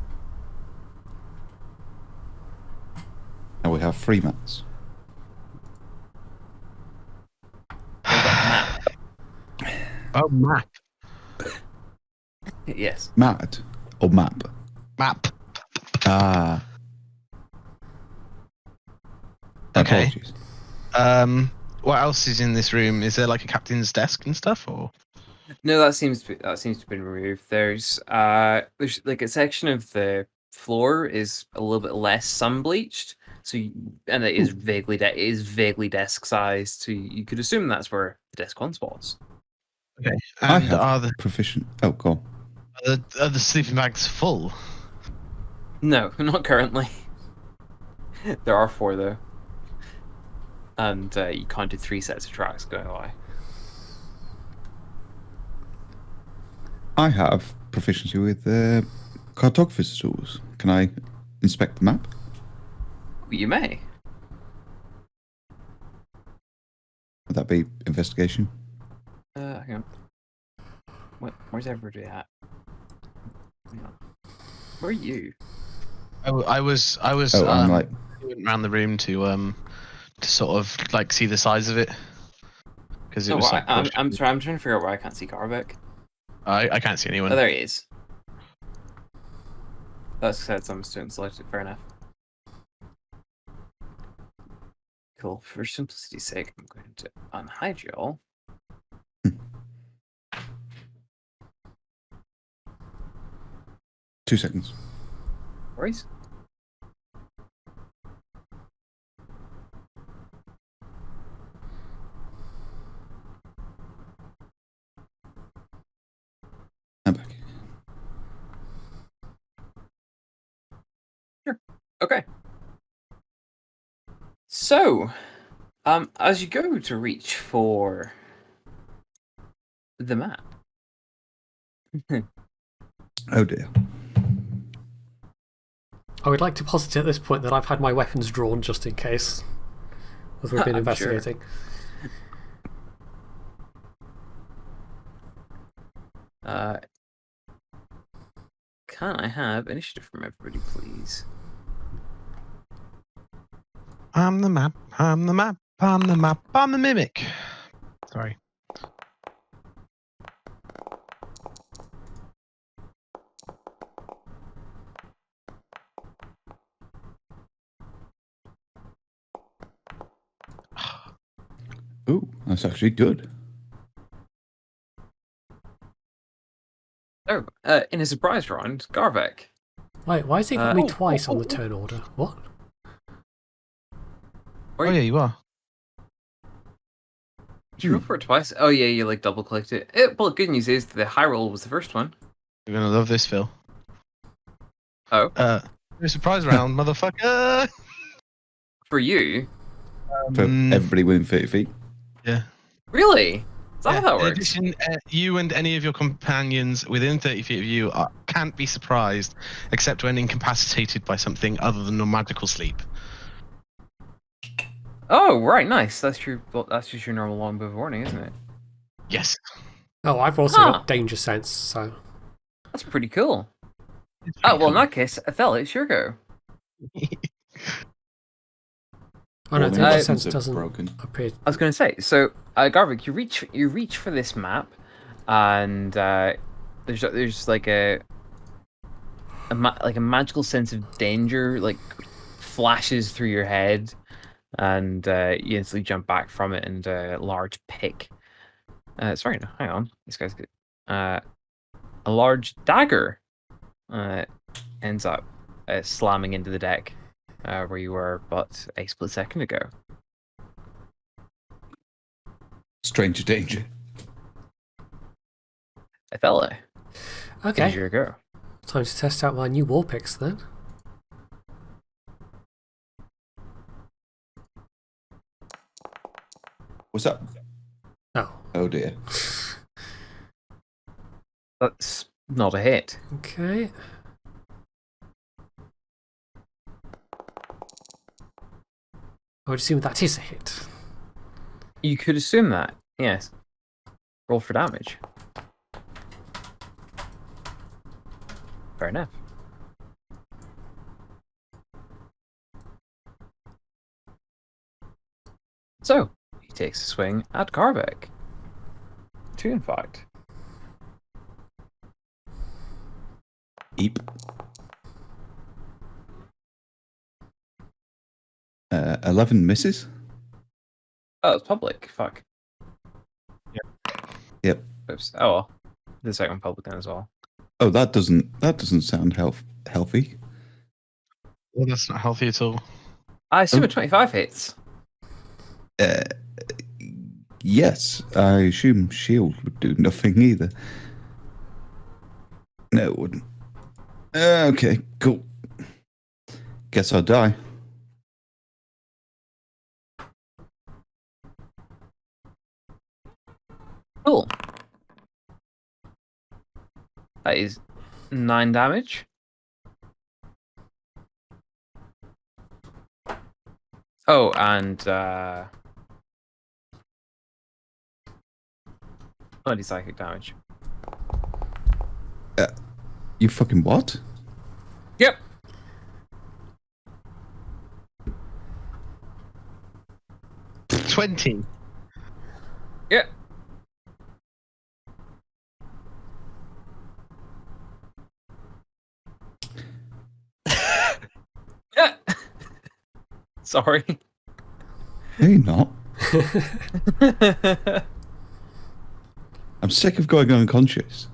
And we have 3 mats. Rolled up map. Oh, map. Yes. Mat or map? Map. Ah. Okay. Apologies. What else is in this room? Is there like a captain's desk and stuff, or? No, that seems to have been removed. There's like a section of the floor is a little bit less sun bleached, and it is vaguely desk sized. So you could assume that's where the desk once was. Okay. I And have are the proficient. Oh, go on. are the sleeping bags full? No, not currently. There are 4 though, and you counted 3 sets of tracks going by. I have proficiency with cartographer's tools. Can I inspect the map? You may. Would that be investigation? Hang on. Where's everybody at? Hang on. Where are you? I was. Oh, I'm like. I went around the room to sort of like see the size of it because it No, was. Like, I'm sorry. I'm trying to figure out why I can't see Garvik. I can't see anyone. Oh, there he is. That's said some students selected. Fair enough. Cool. For simplicity's sake, I'm going to unhide you all. 2 seconds. Worries. I'm back. Sure. Okay. So, as you go to reach for the map. Oh dear. I would like to posit at this point that I've had my weapons drawn just in case, as we've been I'm sure. investigating. Can I have initiative from everybody, please? I'm the map. I'm the map. I'm the map. I'm the mimic. Sorry. Ooh, that's actually good. Oh, in a surprise round, Garvik. Wait, why has he got me twice on the turn order? What? Or Oh yeah, you are. did you roll for it twice? Oh yeah, you like double clicked it. Well, good news is the high roll was the first one. You're gonna love this, Phil. Oh, No surprise round, motherfucker. for you? For everybody within 30 feet. Yeah. Really? Is that how that In works? addition, you and any of your companions within 30 feet of you can't be surprised, except when incapacitated by something other than a magical sleep. Oh, right, nice. That's your. Well, that's just your normal longbow of warning, isn't it? Yes. Oh, I've also Huh. got danger sense, so. That's pretty cool. It's Oh, pretty well, in cool. that case, Ethel, it's your go. Oh no, Warning danger I- sense buttons are doesn't broken. appear. I was going to say, so Garvik, you reach for this map, and there's like like a magical sense of danger like flashes through your head, and you instantly jump back from it, and a large pick. Sorry, no, hang on, this guy's good. A large dagger ends up slamming into the deck where you were but a split second ago. Stranger danger. Ethel, it is Okay, your go. time to test out my new war picks then. What's that? Oh, Oh dear. That's not a hit. okay. I would assume that is a hit. You could assume that, yes. Roll for damage. Fair enough. So, he takes a swing at Garvik. 2, in fact. Eep. 11 misses. Oh, it's public. Fuck. Yep. Oops. Oh well. The second public then as well. Oh, that doesn't sound healthy. Well, that's not healthy at all. I assume a 25 hits. Uh, yes, I assume shield would do nothing either. No, it wouldn't. Okay, cool. Guess I'll die. Cool. That is 9 damage. Oh, and bloody psychic damage. You fucking what? Yep. $20. Yep. Yeah. Sorry. No, you're not. I'm sick of going unconscious.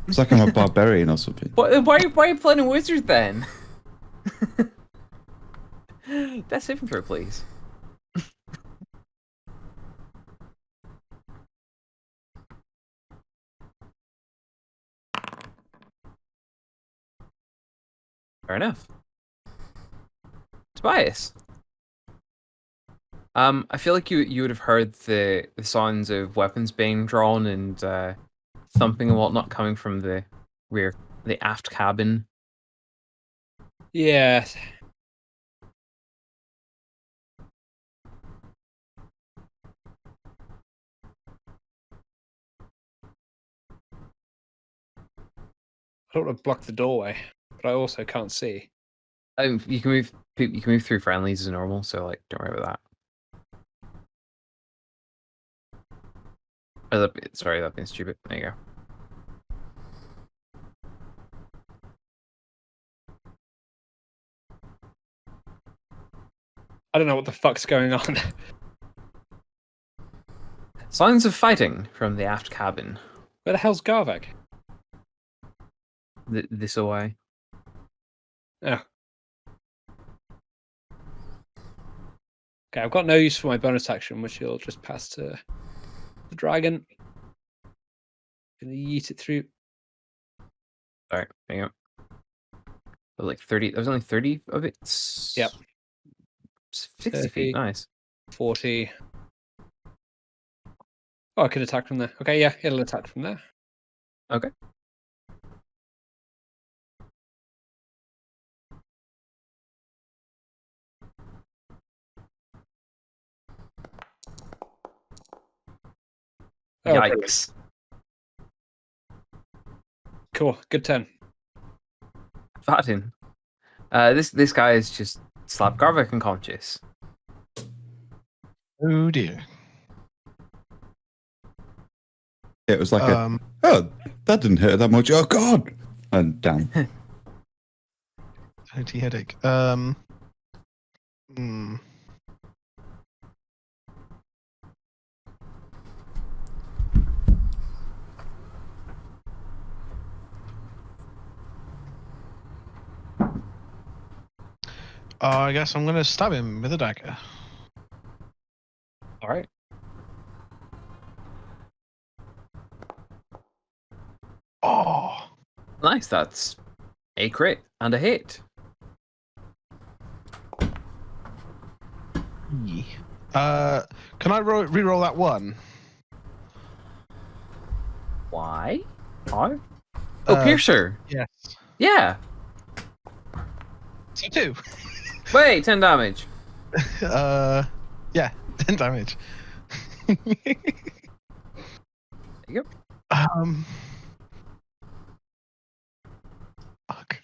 It's like I'm a barbarian or something. why are you playing a wizard then? That's saving throw, please. Fair enough. Tobias. I feel like you would have heard the sounds of weapons being drawn and thumping and whatnot coming from the aft cabin. Yeah. I don't want to block the doorway, but I also can't see. You can move through friendlies as normal, so like don't worry about that. Oh, sorry, that being stupid. There you go. I don't know what the fuck's going on. Sounds of fighting from the aft cabin. Where the hell's Garvek? This away. Oh. Okay, I've got no use for my bonus action, which you'll just pass to the dragon. Gonna yeet it through. Sorry, there you go. There was like 30. There was only 30 of it. Yep. 60 30. feet. Nice. 40. Oh, I could attack from there. Okay, yeah, it'll attack from there. Okay. Oh, brilliant. Yikes. Cool. Good 10. Vatin. This guy is just slap Garvik unconscious. Oh dear. It was like oh, that didn't hurt that much. Oh God, and down. OT headache. I guess I'm gonna stab him with a dagger. All right. Oh. Nice. That's a crit and a hit. Can I re-roll that one? Why? How? Oh, Piercer. Yes. Yeah. So 2. Wait, 10 damage. Yeah, 10 damage. There you go. Fuck.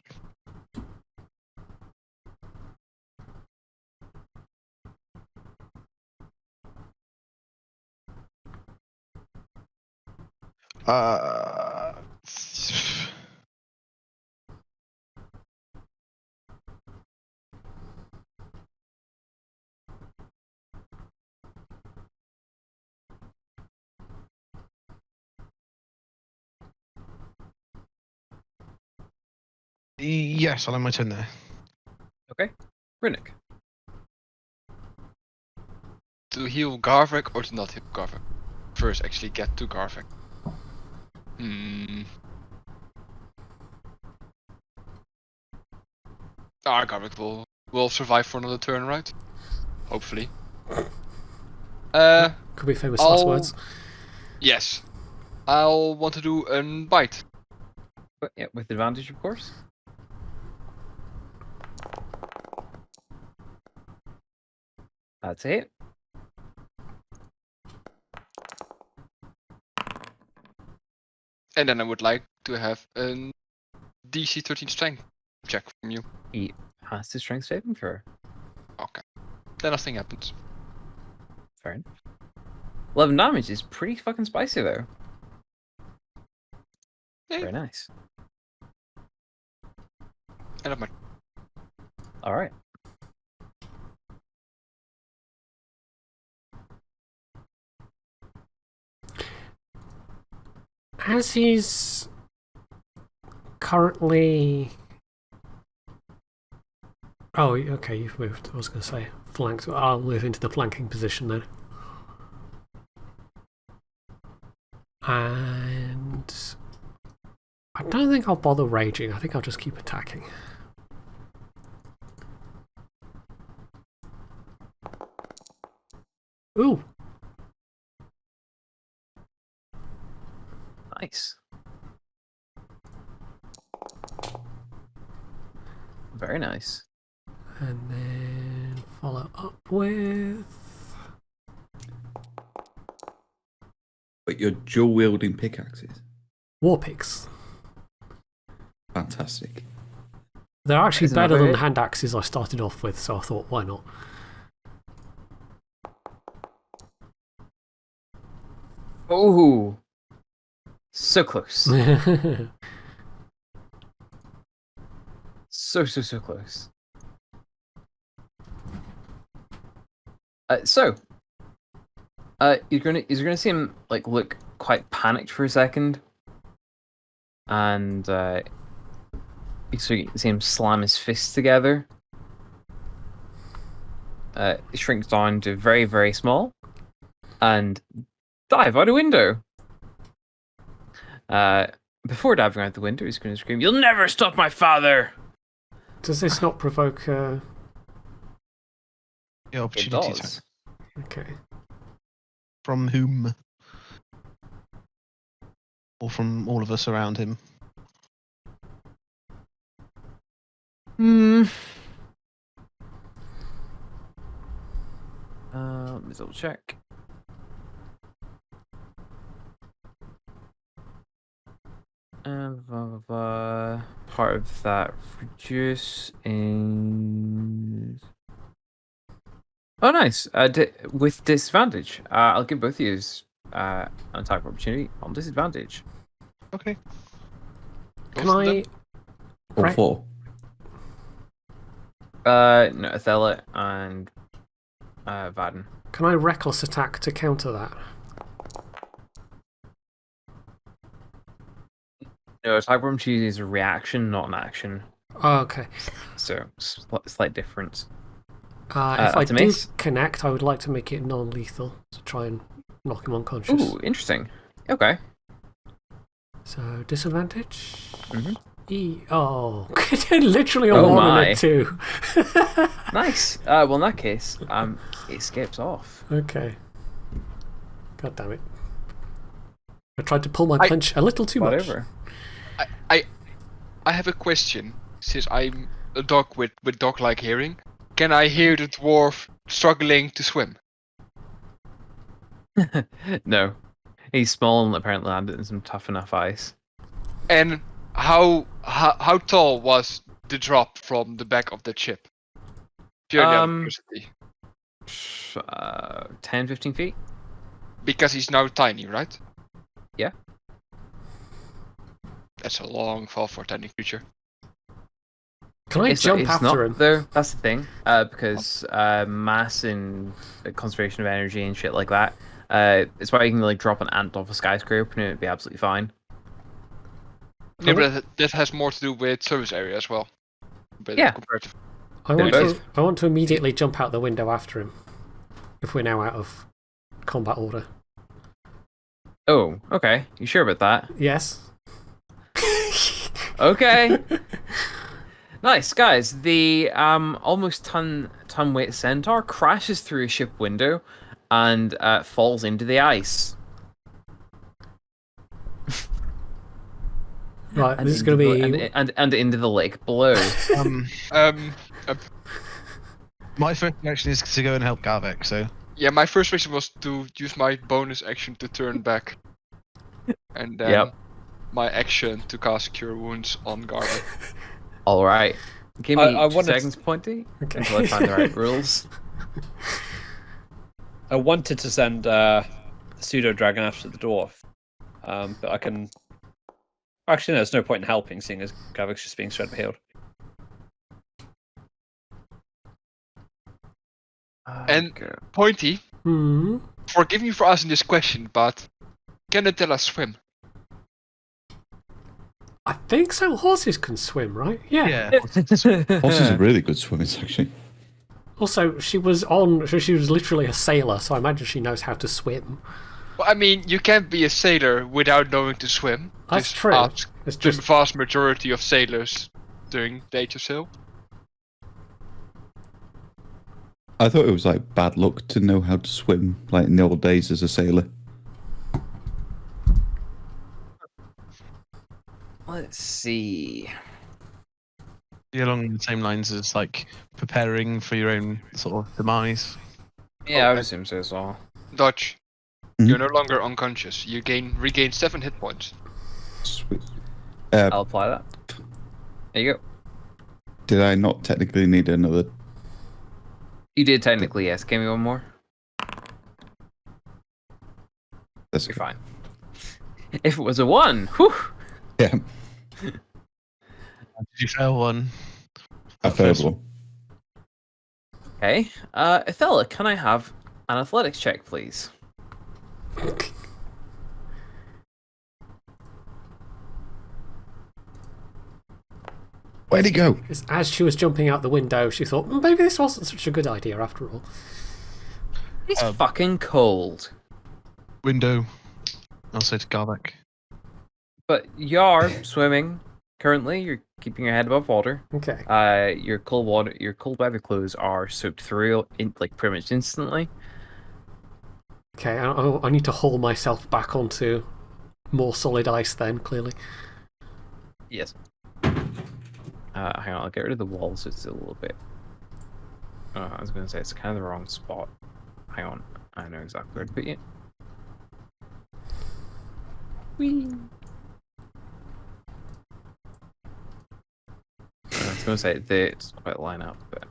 Yes, I'll have my turn there. Okay. Runic. To heal Garvik or to not heal Garvik? First, actually get to Garvik. Garvik will survive for another turn, right? Hopefully. Could be famous last words. Yes. I'll want to do a bite. But yeah, with advantage, of course. That's it. And then I would like to have a DC 13 strength check from you. He has to strength saving throw. Okay. Then nothing happens. Fair enough. 11 damage is pretty fucking spicy, though. Yeah. Very nice. End of my... Alright. As he's currently... Oh, okay, you've moved. I was going to say flanked. I'll move into the flanking position then. And I don't think I'll bother raging. I think I'll just keep attacking. Ooh. Nice. Very nice. And then follow up with... But you're dual wielding pickaxes. War picks. Fantastic. They're actually Isn't better that than right? the hand axes I started off with, so I thought, why not? Oh, so close. So close. You're gonna see him like look quite panicked for a second, and you see him slam his fists together. He shrinks down to very, very small, and dive out a window. Before diving out the window, he's going to scream, "You'll never stop my father!" Does this not provoke... The It opportunity does. attack. Okay. From whom? Or from all of us around him? Let me double check. Part of that reduce is. Oh, nice. With disadvantage. I'll give both of you an attack opportunity on disadvantage. Okay. Can I? Or Right. 4. No, Othello and Vaden. Can I reckless attack to counter that? No, attack opportunity is a reaction, not an action. Oh, okay. So, slight difference. If I do Mace? connect, I would like to make it non-lethal to try and knock him unconscious. Ooh, interesting. Okay. So disadvantage. Mhm. Oh, literally a Oh 1 my. and a 2. Nice. Well, in that case, it skips off. Okay. God damn it! I tried to pull my punch a little too much. Whatever. I have a question. Since I'm a dog with dog-like hearing, can I hear the dwarf struggling to swim? No. He's small and apparently landed in some tough enough ice. And how tall was the drop from the back of the ship? Purely out of curiosity. 10, 15 feet? Because he's now tiny, right? Yeah. That's a long fall for a tiny creature. Can I jump it's after not, him? Though, that's the thing. Because mass and conservation of energy and shit like that. It's why you can like drop an ant off a skyscraper and it'd be absolutely fine. Yeah, but that has more to do with service area as well. But Yeah. Compared I want to immediately jump out the window after him. If we're now out of combat order. Oh, okay. You sure about that? Yes. Okay. Nice, guys. The almost ton weight centaur crashes through a ship window and falls into the ice. Right, this is going to be and into the lake below. My first reaction is to go and help Garvek. So yeah, my first reaction was to use my bonus action to turn back, and then my action to cast Cure Wounds on Garvek. All right. Give me I 2 seconds, Pointy, Okay. until I find the right rules. I wanted to send the pseudo dragon after the dwarf, but I can. Actually, no, there's no point in helping, seeing as Gavik's just being straight up healed. And Pointy, forgive me for asking this question, but can Nutella swim? I think so. Horses can swim, right? Yeah. Horses are really good swimmers, actually. Also, she was literally a sailor, so I imagine she knows how to swim. Well, I mean, you can't be a sailor without knowing to swim. That's Just true. ask It's the just vast majority of sailors during the Age of Sail. I thought it was like bad luck to know how to swim, like in the old days as a sailor. Let's see. you're along the same lines as like preparing for your own sort of demise. Yeah, I would assume so as well. Dodge, Mhm. you're no longer unconscious. You regain 7 hit points. Sweet. I'll apply that. There you go. Did I not technically need another? You did technically, yes. Give me one more. That's You're good. fine. If it was a 1, whew. Yeah, Did you fail one? I failed one. Okay. Othello, can I have an athletics check, please? Where'd he go? as she was jumping out the window, she thought, maybe this wasn't such a good idea after all. It's fucking cold. Window. I'll say to Garvek. But you are swimming currently. You're keeping your head above water. Okay. Your cold weather clothes are soaked through like pretty much instantly. Okay, I need to haul myself back onto more solid ice then, clearly. Yes. Hang on, I'll get rid of the wall so it's a little bit. I was going to say it's kind of the wrong spot. Hang on, I know exactly where to put you. Whee. was gonna say it doesn't quite line up, but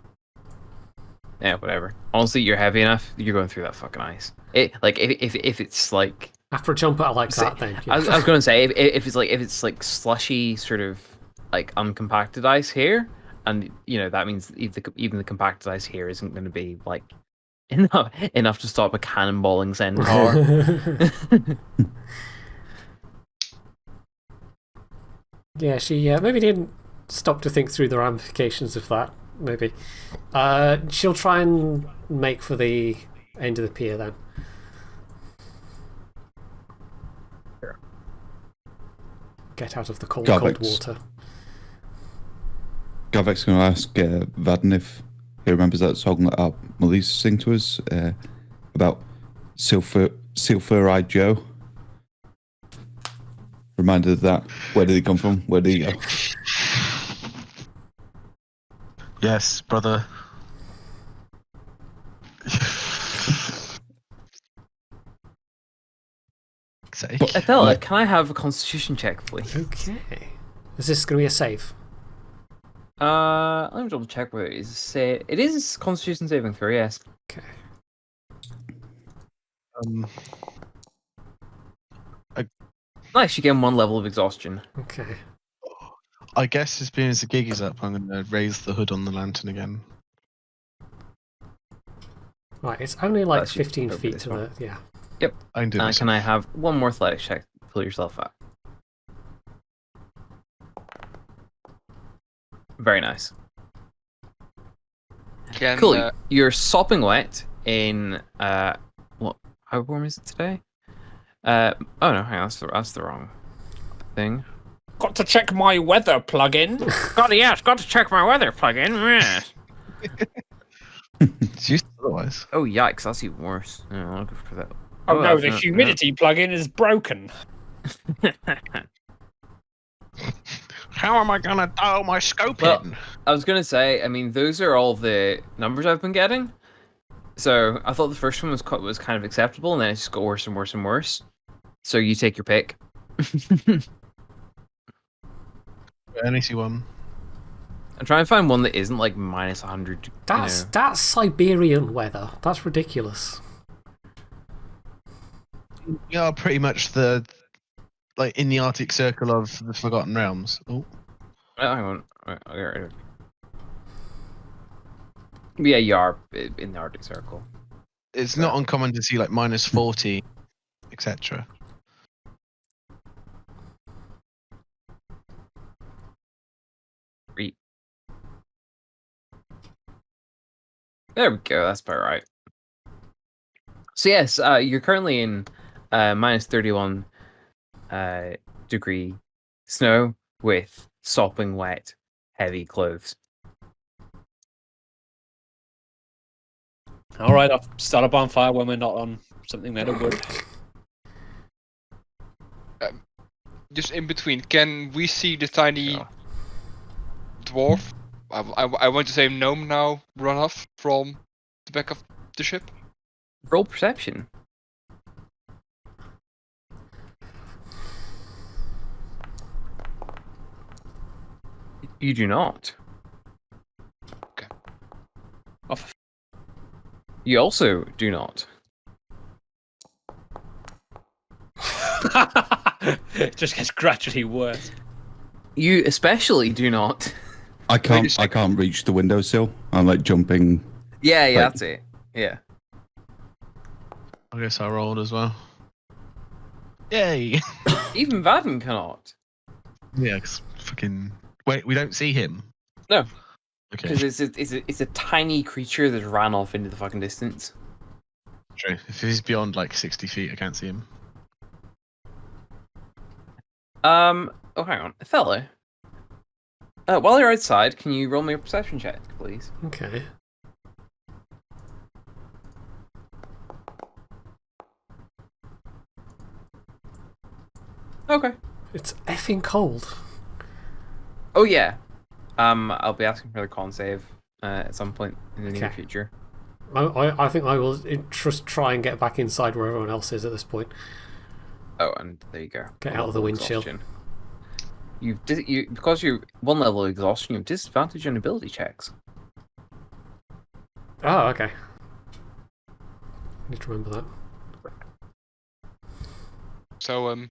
yeah, whatever. Honestly, you're heavy enough. You're going through that fucking ice. If it's like After a jump out like that, then. Yeah. I was gonna say if it's like slushy sort of like uncompacted ice here, and that means even the compacted ice here isn't going to be like enough to stop a cannonballing centaur. Yeah, she maybe didn't stop to think through the ramifications of that. Maybe she'll try and make for the end of the pier then. Sure. Get out of the cold Garvex. water. Gavek's going to ask Vaden if he remembers that song that our mother used to sing to us about Silver-Eyed Joe. Reminded of that. Where did he come from? Where did he go? Yes, brother. Adela, can I have a constitution check, please? Okay. Is this going to be a save? Let me double check whether it is it is constitution saving throw, yes. Okay. Nice, you gain 1 level of exhaustion. Okay. I guess as soon as the gig is up, I'm going to raise the hood on the lantern again. Right, it's only like That should 15 cover feet this to one. the. Yeah. I can do this. Can I have 1 more athletics check to pull yourself up? Very nice. Cool. You're sopping wet in what? How warm is it today? Oh no, hang on, that's the wrong thing. Got to check my weather plugin. Got to check my weather plugin. Yes. It's used otherwise. Oh yikes, that's even worse. Yeah, I'll go for that. Oh no, the humidity plugin is broken. How am I going to dial my scope Well, in? I was gonna say, I mean, those are all the numbers I've been getting. So I thought the first one was kind of acceptable, and then it just got worse and worse and worse. So you take your pick. I only see one. I'm trying to find one that isn't like minus 100. That's Siberian weather. That's ridiculous. You are pretty much like in the Arctic Circle of the Forgotten Realms. Oh, Hang on. I'll get rid of it. Yeah, you are in the Arctic Circle. it's not uncommon to see like minus 40, etc. There we go. That's about right. So yes, you're currently in minus 31 degree snow with sopping wet, heavy clothes. All right, I'll start a bonfire when we're not on something made of wood. Just in between, can we see the tiny dwarf? I want to say gnome now run off from the back of the ship. Roll perception. You do not. Okay. Off. You also do not. It just gets gradually worse. You especially do not. I can't reach the windowsill. I'm like jumping. Yeah, Like- that's it. Yeah. I guess I rolled as well. Yay! Even Vaden cannot. Yeah, 'cause fucking. Wait, we don't see him. No. Okay. Because it's a tiny creature that ran off into the fucking distance. True. If he's beyond like 60 feet, I can't see him. Oh, hang on. Fellow. While you're outside, can you roll me a perception check, please? Okay. Okay. It's effing cold. Oh, yeah. I'll be asking for the con save at some point in the near Okay. future. I think I will just try and get back inside where everyone else is at this point. Oh, and there you go. Get out of the windshield. Exhaustion. because you're one level of exhaustion, you have disadvantage on ability checks. Oh, okay. Need to remember that. So,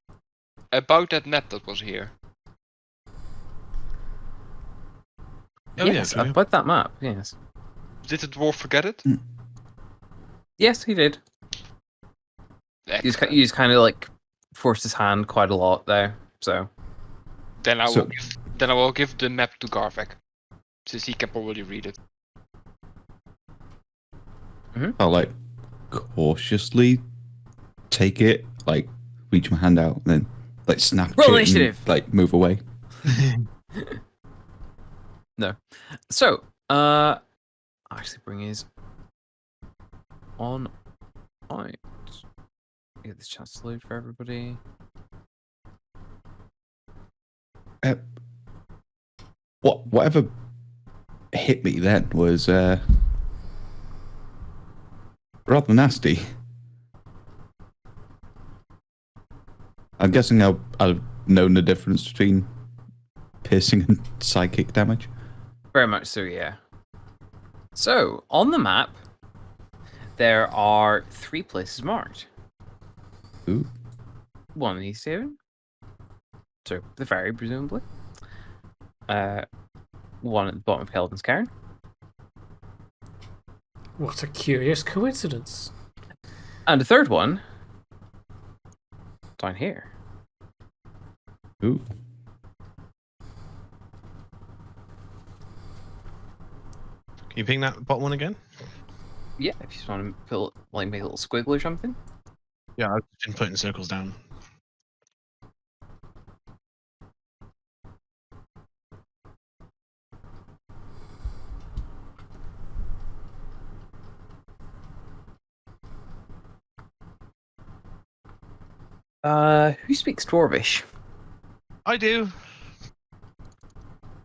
about that map that was here. Oh, Yes, yeah, about that map. Yes. Did the dwarf forget it? Yes, he did. Excellent. You just kind of like forced his hand quite a lot there. So Then I So- will give the map to Garvek, since he can probably read it. I'll like cautiously take it, like reach my hand out, and then like snap Roll it initiative. and like move away. So, actually bring his on out. Get this chance to load for everybody. Whatever hit me then was rather nasty. I'm guessing I've known the difference between piercing and psychic damage. Very much so, yeah. So, on the map, there are 3 places marked. Ooh. One in East Haven. So, the ferry, presumably. One at the bottom of Kelvin's Cairn. What a curious coincidence. And a third one down here. Ooh. Can you ping that bottom one again? Yeah, if you just want to put, like, make a little squiggle or something. Yeah, I've been putting circles down. Who speaks Dwarvish? I do.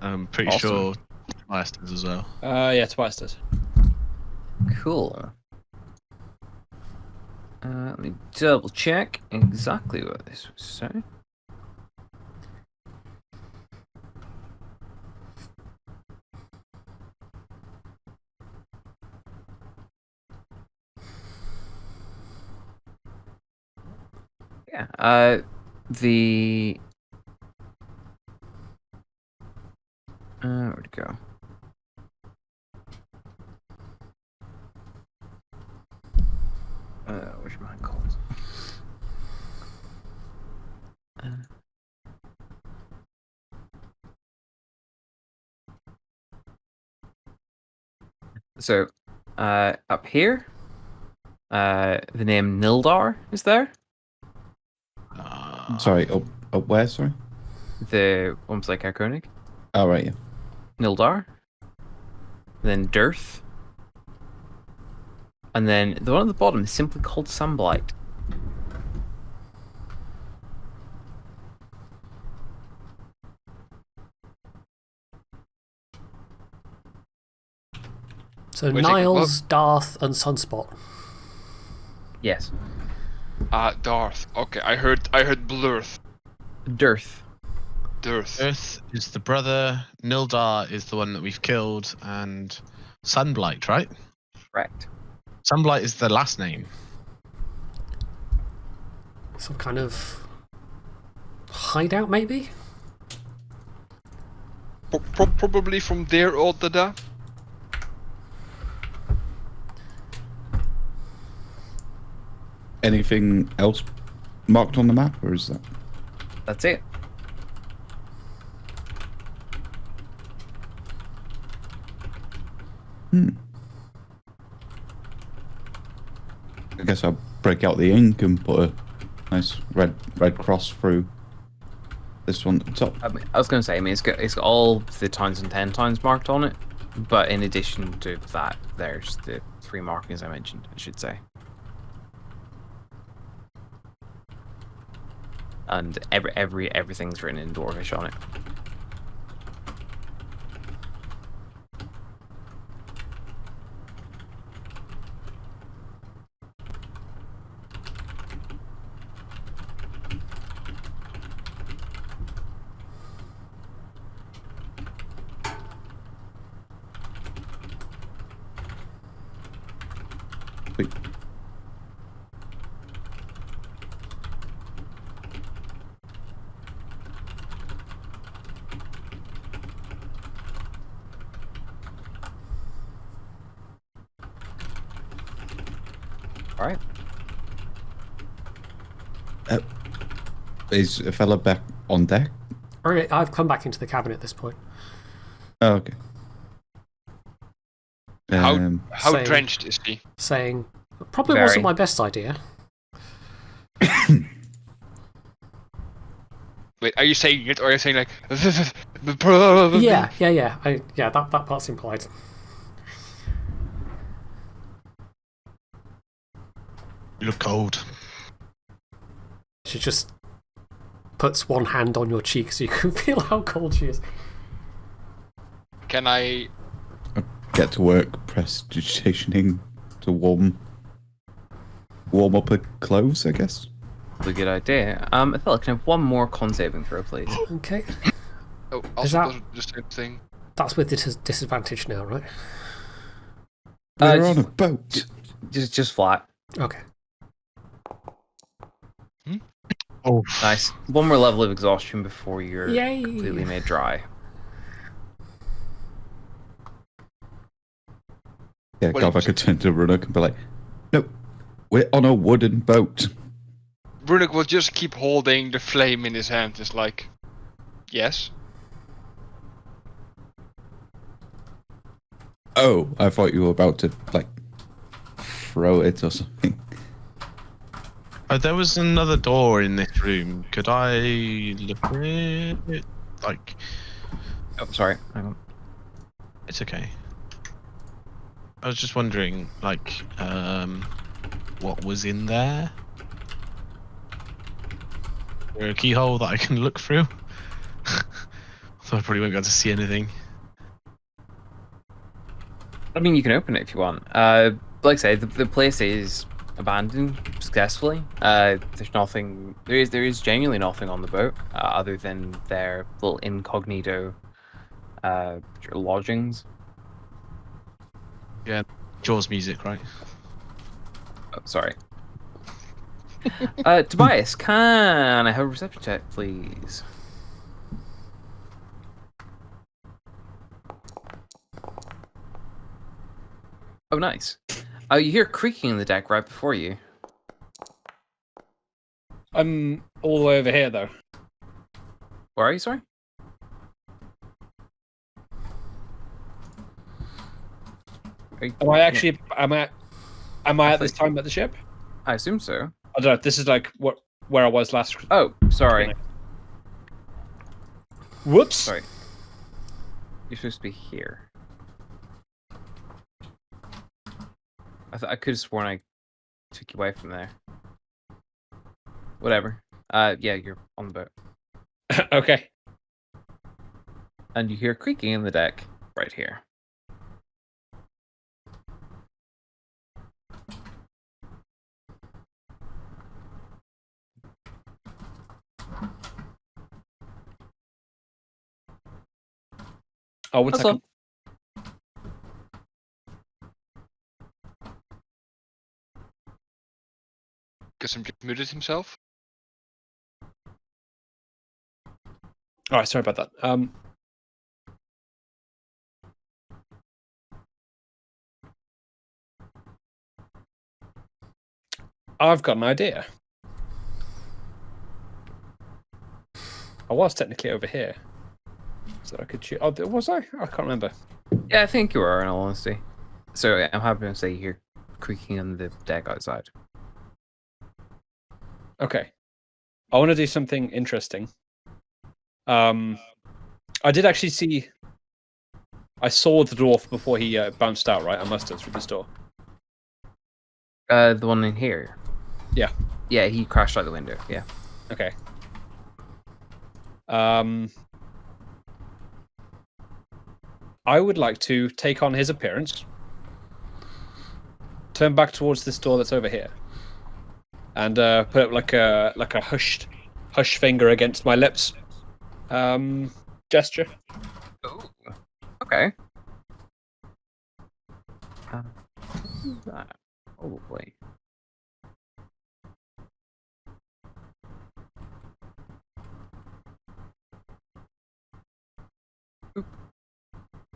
I'm pretty Awesome. sure Tobias does as well. Yeah, Tobias does. Cool. Let me double check exactly what this was saying. Yeah, where'd it go? Where's mine called? So, up here, the name Nildar is there. Sorry, up where? Sorry. The one's like Koenig. Oh right, yeah. Nildar. Then Dearth. And then the one at the bottom is simply called Sunblight. So Wait a second, Niles, Darth, and Sunspot. Yes. Darth. Okay, I heard Blurth. Dearth. Dearth. Earth is the brother, Nildar is the one that we've killed, and Sunblight, right? Correct. Sunblight is the last name. Some kind of hideout, maybe? Probably from there or da. Anything else marked on the map, or is that? That's it. I guess I'll break out the ink and put a nice red cross through this one at the top. I was going to say, it's got all the towns and 10 towns marked on it, but in addition to that, there's the 3 markings I mentioned, I should say. And everything's written in Dwarvish on it. Sweet. All right. Is a fella back on deck? Okay, I've come back into the cabin at this point. Oh, okay. How Saying- drenched is he? Saying, probably Very. wasn't my best idea. Wait, are you saying it or are you saying like? Yeah. That part's implied. You look cold. She just puts one hand on your cheek so you can feel how cold she is. Can I? Get to work, prestidigitationing to warm up her clothes, I guess. Probably a good idea. I feel like I can have one more con saving throw, please. Okay. Oh, Is also that- the same thing. That's with disadvantage now, right? We're on a boat. Just flat. Okay. Oh, Nice. One more level of exhaustion before you're Yay. completely made dry. Yeah, Well, Garvak could turn to Runnock and be like, "No, we're on a wooden boat." Brunik will just keep holding the flame in his hand. It's like, yes. Oh, I thought you were about to like throw it or something. there was another door in this room. Could I look at it? Like, Oh, sorry. Hang on. it's okay. I was just wondering, like, what was in there? Is there a keyhole that I can look through? So I probably won't be able to see anything. I mean, you can open it if you want. Like I say, the place is abandoned successfully. There's nothing. There is genuinely nothing on the boat other than their little incognito lodgings. Jaws music, right? Oh, sorry. Tobias, can I have a reception check, please? Oh, nice. You hear creaking in the deck right before you. I'm all the way over here, though. Where are you, sorry? Am I actually? Am I at this time at the ship? I assume so. I don't know. This is like where I was last. Oh, sorry. Whoops. Sorry. You're supposed to be here. I could have sworn I took you away from there. Whatever. Yeah, you're on the boat. Okay. And you hear creaking in the deck right here. Oh, one That's second. Guess him just muted himself. All right, sorry about that. I've got an idea. I was technically over here, so I could shoot. Oh, was I? I can't remember. Yeah, I think you are, in all honesty. So I'm happy to say you hear creaking on the deck outside. Okay. I want to do something interesting. I did actually see. I saw the dwarf before he bounced out. Right, I must have through this door. The one in here. Yeah. Yeah, he crashed out the window. Yeah. Okay. I would like to take on his appearance, turn back towards this door that's over here, and put up like a hush finger against my lips gesture. Oh. Okay. Probably. Oop.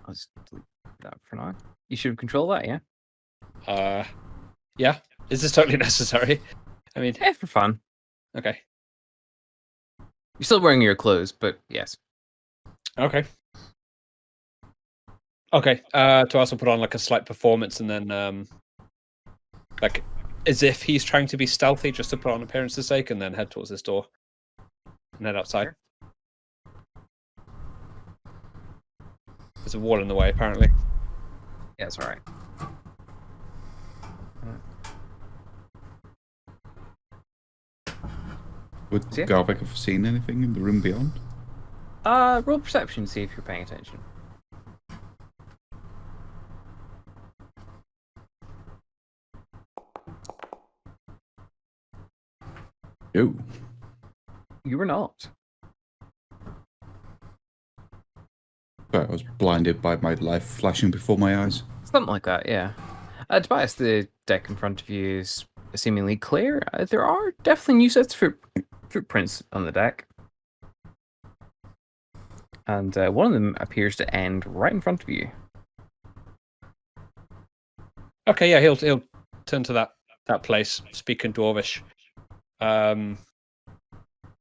I'll just delete that for now. You should control that, yeah? Yeah. Is this totally necessary? I mean, For fun. okay. You're still wearing your clothes, but yes. Okay. Okay. To also put on like a slight performance and then like as if he's trying to be stealthy just to put on appearance's sake and then head towards this door. And head outside. Sure. There's a wall in the way, apparently. Yeah, it's alright. Would Yeah. Garvik have seen anything in the room beyond? Roll perception, see if you're paying attention. No. You were not. But I was blinded by my life flashing before my eyes. Something like that, yeah. Tobias, the deck in front of you is seemingly clear. There are definitely new sets of footprints on the deck. And one of them appears to end right in front of you. Okay, yeah, he'll turn to that place, speak in Dwarvish.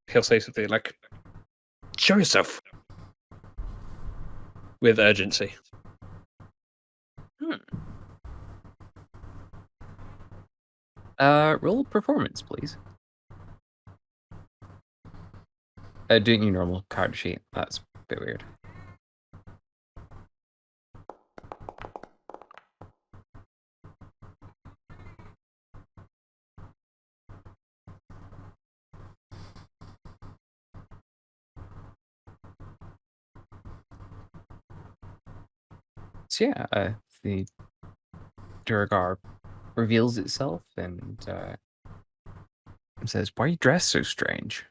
He'll say something like, "Show yourself," with urgency. Roll performance, please. Doing your normal card sheet. That's a bit weird. So yeah, the Durgar reveals itself and says, "Why are you dressed so strange?"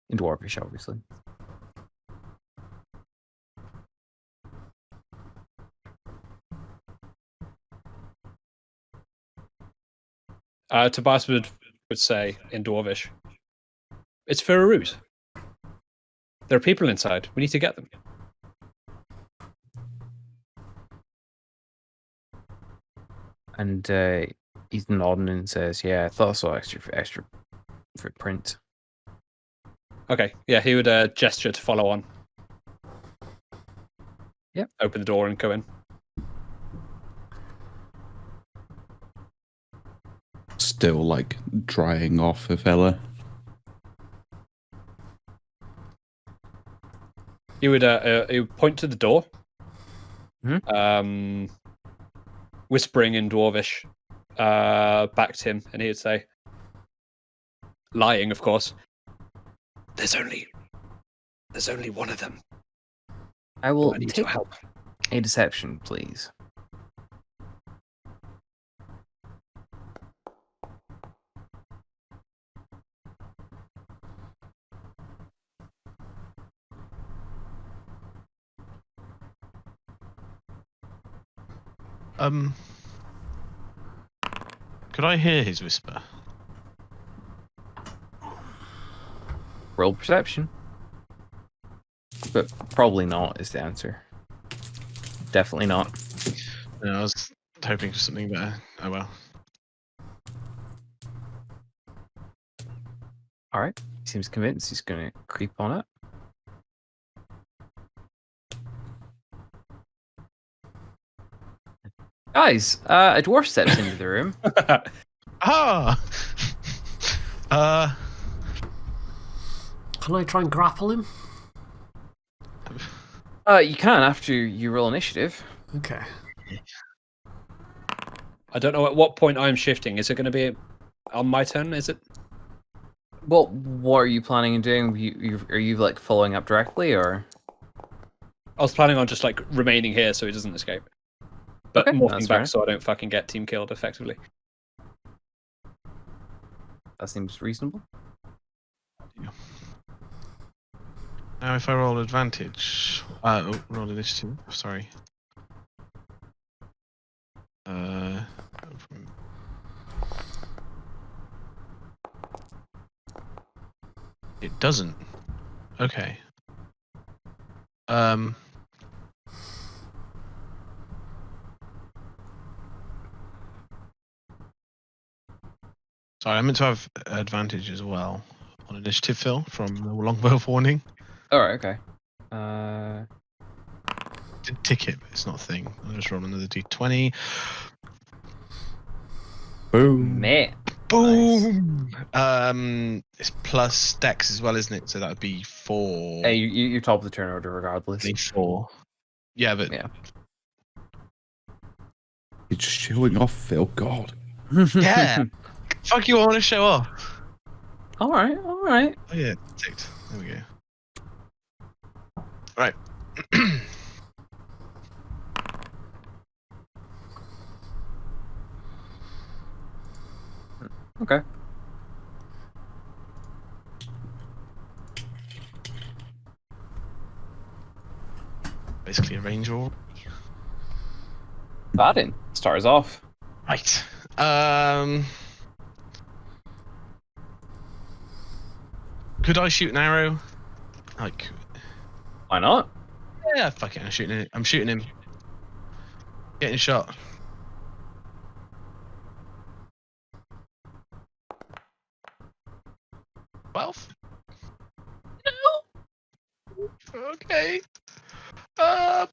In Dwarvish, obviously. Tobias would say in Dwarvish, "It's for a ruse. There are people inside. We need to get them." And he's nodding and says, "Yeah, I thought I saw extra footprint." Okay, yeah, he would gesture to follow on. Yep. Open the door and go in. Still, like, drying off a fella. He would point to the door, Mhm. Whispering in Dwarvish back to him, and he would say, lying, of course, There's only one of them. I will I need take your help." a deception, please. Could I hear his whisper? Roll perception. But probably not is the answer. Definitely not. No, I was hoping for something better. Oh well. Alright. He seems convinced he's going to creep on it. Guys, a dwarf steps into the room. Ah! Can I try and grapple him? You can after you roll initiative. Okay. I don't know at what point I'm shifting. Is it going to be on my turn? Is it? Well, what are you planning on doing? Are you like following up directly, or? I was planning on just like remaining here so he doesn't escape, but Okay, morphing that's back fair. so I don't fucking get team killed effectively. That seems reasonable. Now, if I roll advantage, roll initiative. Sorry. It doesn't. Okay. Sorry, I meant to have advantage as well on initiative, Phil, from the longbow of warning. Alright, okay. Did ticket, but it's not a thing. I'll just roll another d20. Boom. Mate. Boom! It's plus dex as well, isn't it? So that would be 4. Hey, you're top of the turn order regardless. 4. Yeah, but Yeah. You're just showing off, Phil. God. yeah. Fuck you! I want to show off. Alright. Oh yeah, ticked. There we go. Right. Okay. Basically a range roll. Maiden, start us off. Right. Could I shoot an arrow? Like, Why not? yeah, fuck it. I'm shooting him. Getting shot. No. Okay. Fuck.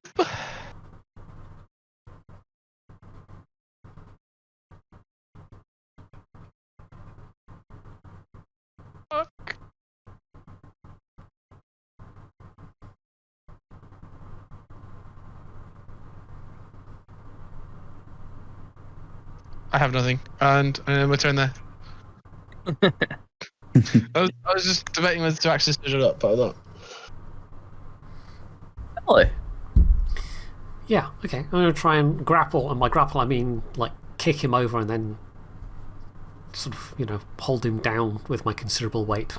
I have nothing, and my turn there. I was just debating whether to actually switch it up, but I'm not. Really? Yeah, okay. I'm going to try and grapple, and by grapple I mean like kick him over and then sort of, hold him down with my considerable weight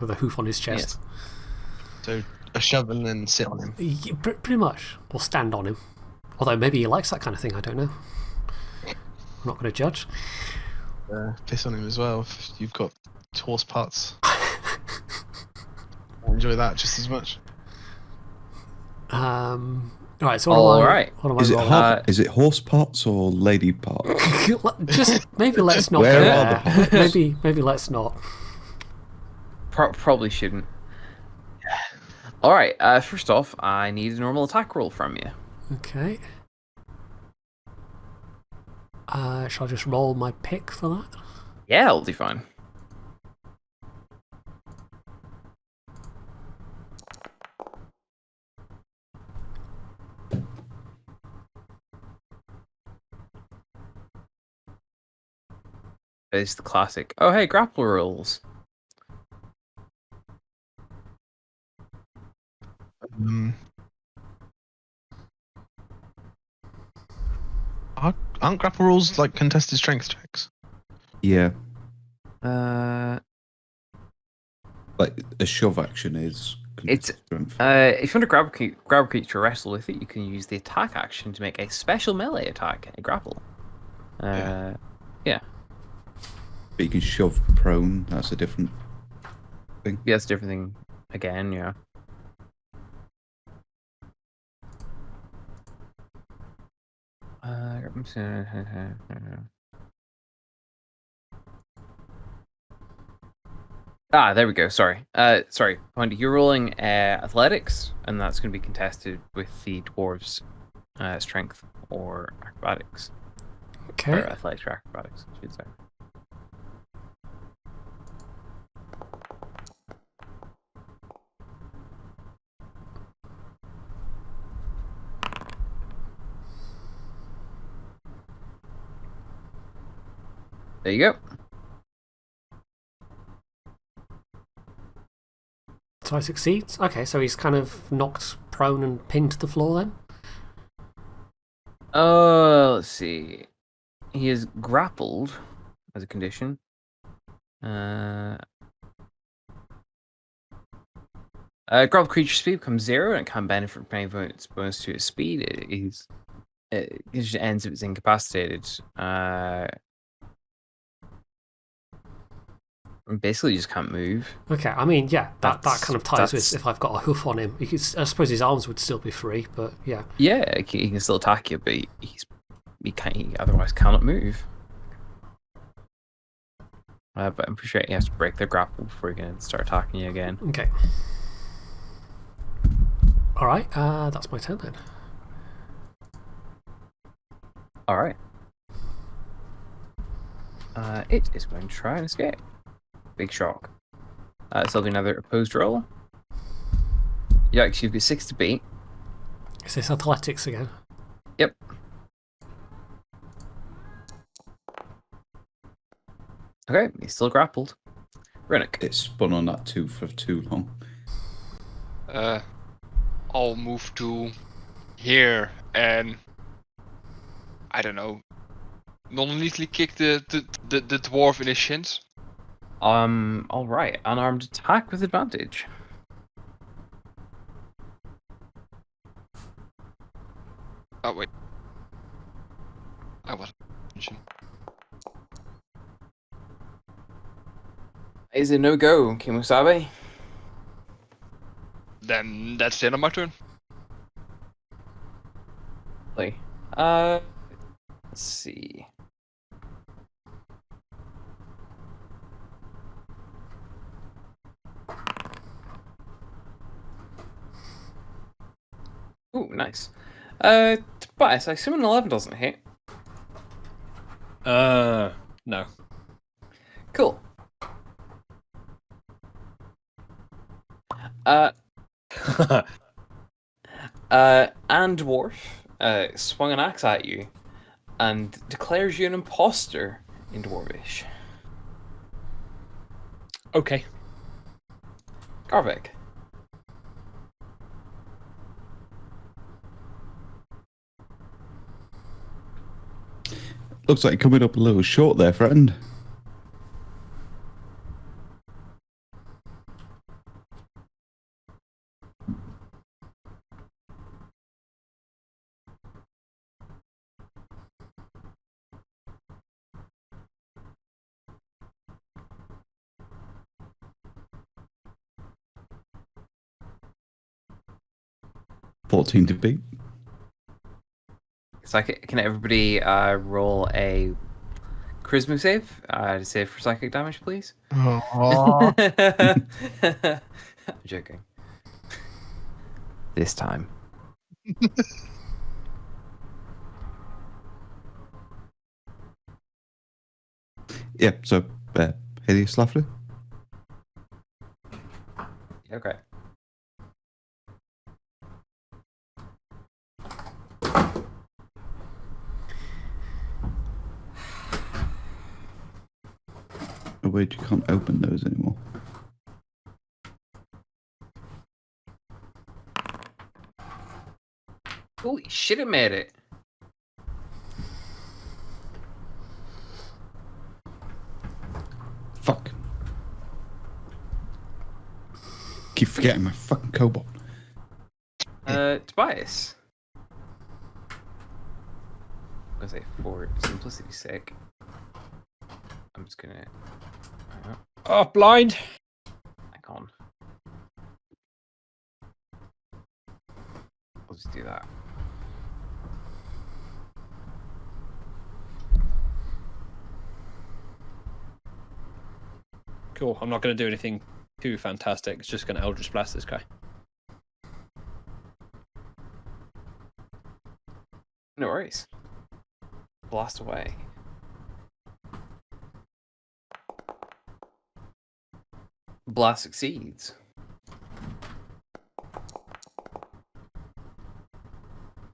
with a hoof on his chest. So a shove and then sit on him. Yeah, pretty much. Or stand on him. Although maybe he likes that kind of thing, I don't know. I'm not going to judge. Piss on him as well if you've got horse parts. I'll enjoy that just as much. Alright, so what am I Is it rolling? is it horse parts or lady parts? Just maybe let's not Where go are there. the parts? Maybe let's not. Probably shouldn't. Alright, first off, I need a normal attack roll from you. Okay. Shall I just roll my pick for that? Yeah, that'll be fine. It's the classic. Oh, hey, grapple rolls. Aren't grapple rules like contested strength checks? Yeah. Like a shove action is. It's strength. if you want to grab a creature wrestle with it, you can use the attack action to make a special melee attack, a grapple. Yeah. But you can shove prone. That's a different thing. Yeah, that's a different thing. Again, yeah. There we go. Sorry. Sorry, Pointy. You're rolling athletics, and that's going to be contested with the dwarves' strength or acrobatics. Okay. Or athletics or acrobatics, I should say. There you go. So I succeed? Okay, so he's kind of knocked prone and pinned to the floor then? Let's see. He is grappled as a condition. Grappled creature speed becomes 0 and it can benefit from any bonus to its speed. It just ends if it's incapacitated. Basically, you just can't move. Okay, I mean, yeah, that kind of ties that's- with if I've got a hoof on him. I suppose his arms would still be free, but yeah. Yeah, he can still attack you, but he otherwise cannot move. But I'm pretty sure he has to break their grapple before he can start attacking you again. Okay. Alright, that's my turn then. Alright. It is going to try and escape. Big shock. So there'll be another opposed roll. Yikes, you've got 6 to beat. Is this athletics again? Yep. Okay, he's still grappled. Rennick. It spun on that 2 for too long. I'll move to here and I don't know, non-lethally kick the dwarf in his shins. Alright. Unarmed attack with advantage. Oh wait. I wasn't mentioning. Is it no-go, Kimosabe? Then that's the end of my turn. Let's see. Ooh, nice. Tobias, I assume an 11 doesn't hit. No. Cool. And Dwarf swung an axe at you and declares you an imposter in Dwarvish. Okay. Garvik. Looks like you're coming up a little short there, friend. $14 to beat. So can everybody roll a charisma save to save for psychic damage, please? Oh. I'm joking. This time. Yeah, so hideous laughter. Okay. Oh, wait, you can't open those anymore. Holy shit, it made it. Fuck. Keep forgetting my fucking cobalt. Tobias. I'm gonna say for simplicity's sake. I'm just gonna. Oh, blind. Hang on. I'll just do that. Cool. I'm not going to do anything too fantastic. It's just going to Eldritch Blast this guy. No worries. Blast away. Blast succeeds.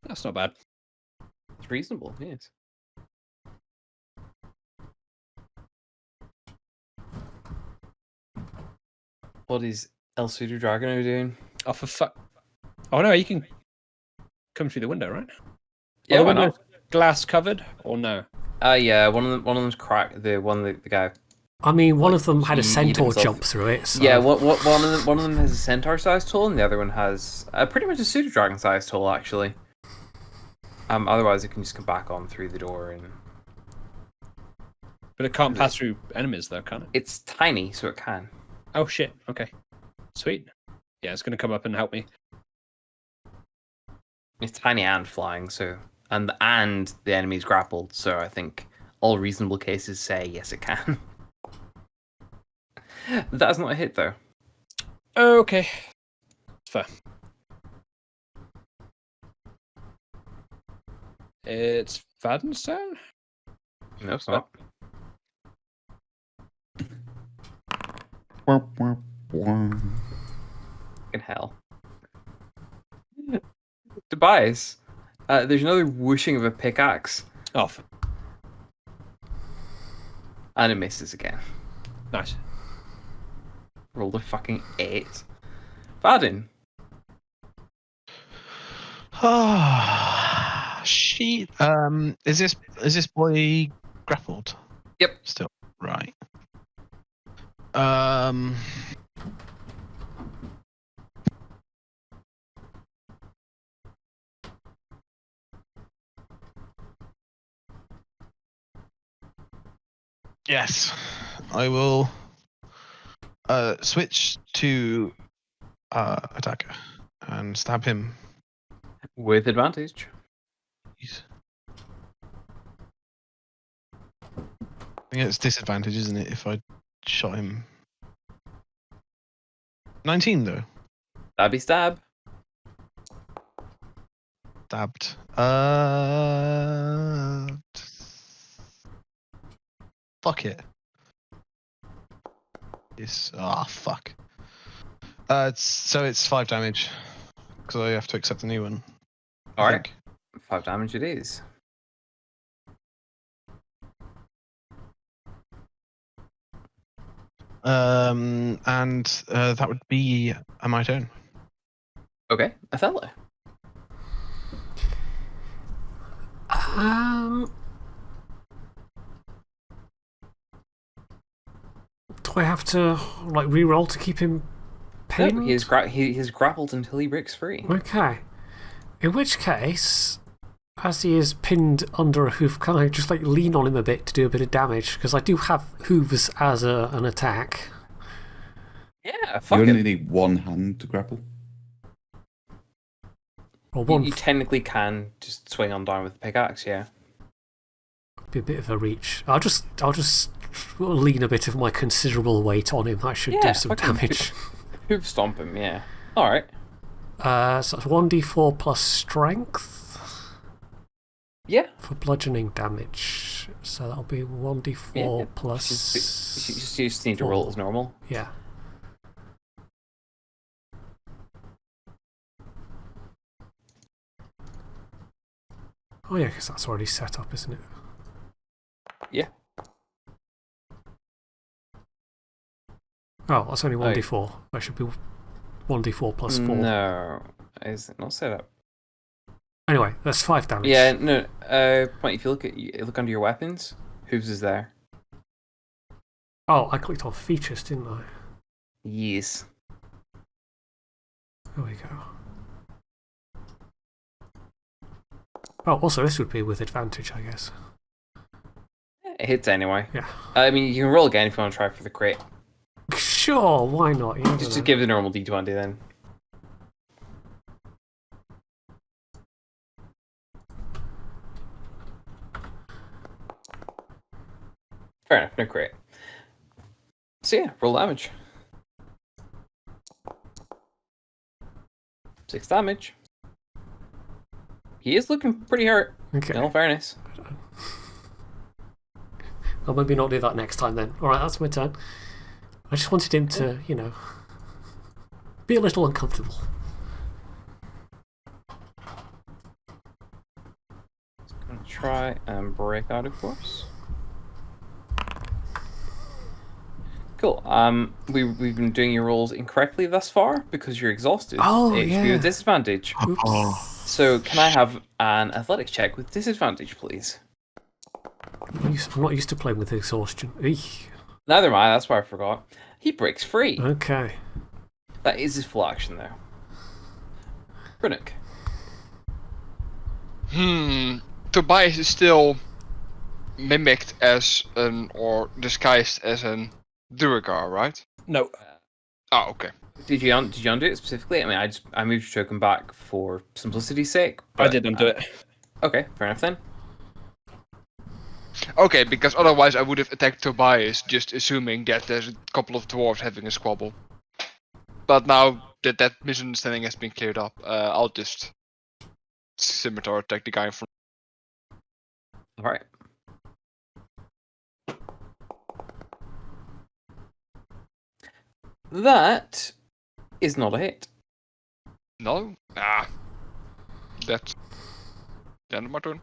That's not bad. It's reasonable, yes. What is El Pseudo Dragono doing? Oh, for fuck. Oh, no, you can come through the window, right? Yeah, Are the why not? windows glass covered or no? Yeah, one of them's cracked. The guy. I mean, one Like, of them had a he hit centaur himself. jump through it. So. Yeah, one of them has a centaur-sized tool, and the other one has pretty much a pseudo dragon-sized tool, actually. Otherwise, it can just come back on through the door and But it can't pass through enemies, though, can it? It's tiny, so it can. Oh, shit. Okay. Sweet. Yeah, it's going to come up and help me. It's tiny and flying, so and the enemy's grappled, so I think all reasonable cases say yes, it can. That's not a hit, though. Okay. Fair. It's Vaden's turn? No, it's not. Fucking hell. Tobias, there's another whooshing of a pickaxe, Off. and it misses again. Nice. Rolled a fucking 8. Vaden. Ah, shit. Is this boy grappled? Yep. Still right. Yes, I will switch to attacker and stab him. With advantage. Jeez. I think it's disadvantage, isn't it, if I shot him? 19 though. Stabby stab. Stabbed. Fuck it. Yes. Ah, fuck. So it's 5 damage because I have to accept a new one. All I right. think. 5 damage it is. And that would be my turn. Okay, Othello. Do I have to like re-roll to keep him pinned? No, he is grappled until he breaks free. Okay. In which case, as he is pinned under a hoof, can I just like lean on him a bit to do a bit of damage? Because I do have hooves as an attack. Yeah, You fuck only it. need one hand to grapple. Or one You technically can just swing on down with the pickaxe, yeah. be a bit of a reach. I'll just lean a bit of my considerable weight on him. That should Yeah, do some fucking damage. Hoof stomp him, yeah. Alright. So that's 1d4 plus strength Yeah. for bludgeoning damage. So that'll be 1d4 Yeah, plus. You just need to roll it as normal. Yeah. Oh yeah, because that's already set up, isn't it? Yeah. Oh, that's only 1d4. That should be 1d4 plus 4. No. Is it not set up? Anyway, that's 5 damage. Yeah, no. Point, if you look under your weapons, hooves is there. Oh, I clicked on features, didn't I? Yes. There we go. Oh, also, this would be with advantage, I guess. It hits anyway. Yeah. I mean, you can roll again if you want to try for the crit. Sure, why not? You never Just know. give the normal d20 then. Fair enough, no crit. So yeah, roll damage. 6 damage. He is looking pretty hurt, Okay. in all fairness. I'll maybe not do that next time then. Alright, that's my turn. I just wanted him to, you know, be a little uncomfortable. Just gonna try and break out of course. Cool. We've been doing your rolls incorrectly thus far because you're exhausted. Oh, HP yeah. with disadvantage. Oops. So can I have an athletics check with disadvantage, please? I'm not used to playing with exhaustion. Eek. Neither am I, that's why I forgot. He breaks free. Okay. That is his full action though. Brunick. Tobias is still mimicked as or disguised as an Duergar, right? No. Oh, okay. Did you undo it specifically? I mean, I moved your token back for simplicity's sake. I did undo it. Okay, fair enough then. Okay, because otherwise I would have attacked Tobias, just assuming that there's a couple of dwarves having a squabble. But now that that misunderstanding has been cleared up, I'll just scimitar attack the guy in front. All right. That is not a hit. No? Ah. That's the end of my turn.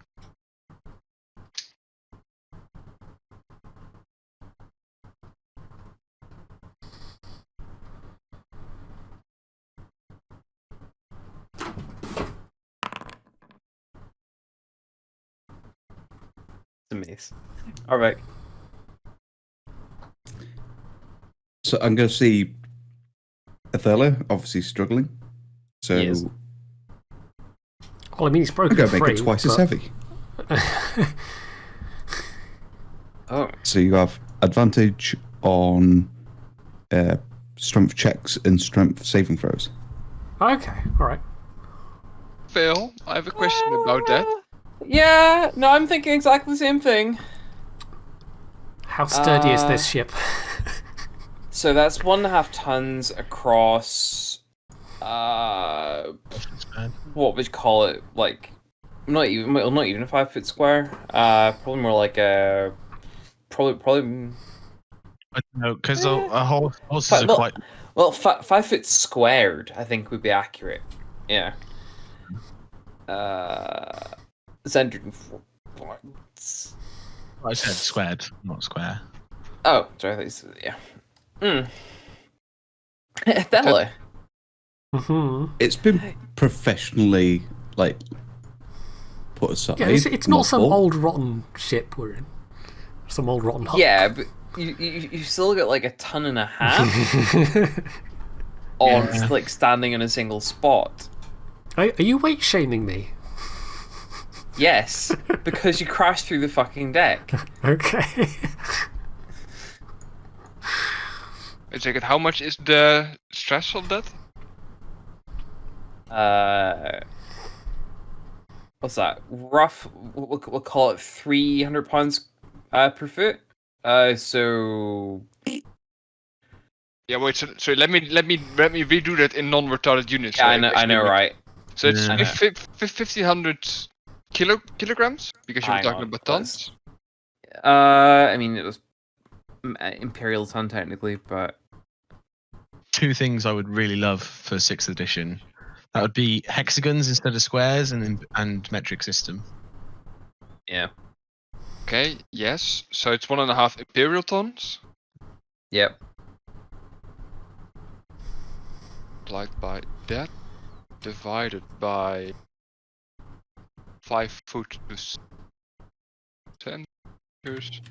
It's a miss. All right. So I'm going to see Othello obviously struggling. So Yes. Well, I mean, he's I'm broken going to make free. it twice as heavy. Oh. So you have advantage on strength checks and strength saving throws. Okay, alright. Phil, I have a question about that. Yeah, no, I'm thinking exactly the same thing. How sturdy is this ship? So that's 1.5 tons across. What would you call it? Like, not even a 5 foot square. Probably more like a. Probably. No, because horses Fi- are no, quite. Well, 5 foot squared, I think would be accurate. Yeah. 104 points. I said squared, not square. Oh, sorry. I thought you said, yeah. Othello. It's been professionally put aside. Yeah, it's not some all. old rotten ship we're in. Some old rotten hut. Yeah, but you still got like 1.5 tons on like standing in a single spot. Are you weight shaming me? Yes, because you crashed through the fucking deck. Okay. I check it. How much is the stress of that? What's that? Rough. We'll call it 300 pounds per foot. So. Yeah, wait. So let me redo that in non-retarded units. Yeah, I know, right? So it's Yeah. 1,500 kilograms because you were Hang talking on, about tons. I mean, it was Imperial ton technically, but Two things I would really love for 6th edition. That would be hexagons instead of squares and metric system. yeah. Okay. Yes. So it's 1.5 imperial tons. Yep. Multiplied by that, divided by 5 foot to centimeters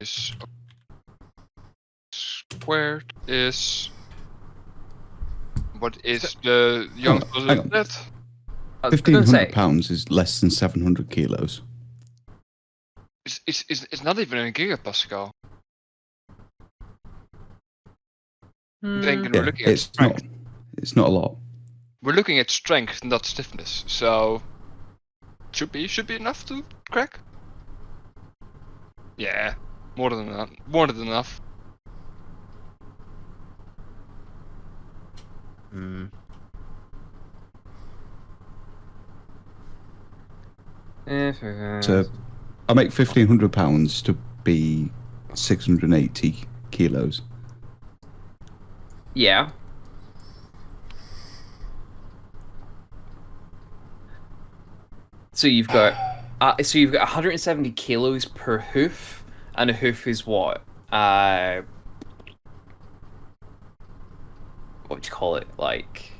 is squared is. What is the young hang on. that? I was gonna say, £1,500 is less than 700 kilos. It's not even in gigapascal. Thinking Yeah, we're looking at it's strength. not a lot. We're looking at strength, not stiffness. So should be enough to crack. Yeah, more than enough. More than enough. So I make £1,500 to be 680 kilos. yeah. So you've got 170 kilos per hoof, and a hoof is what? What would you call it? Like,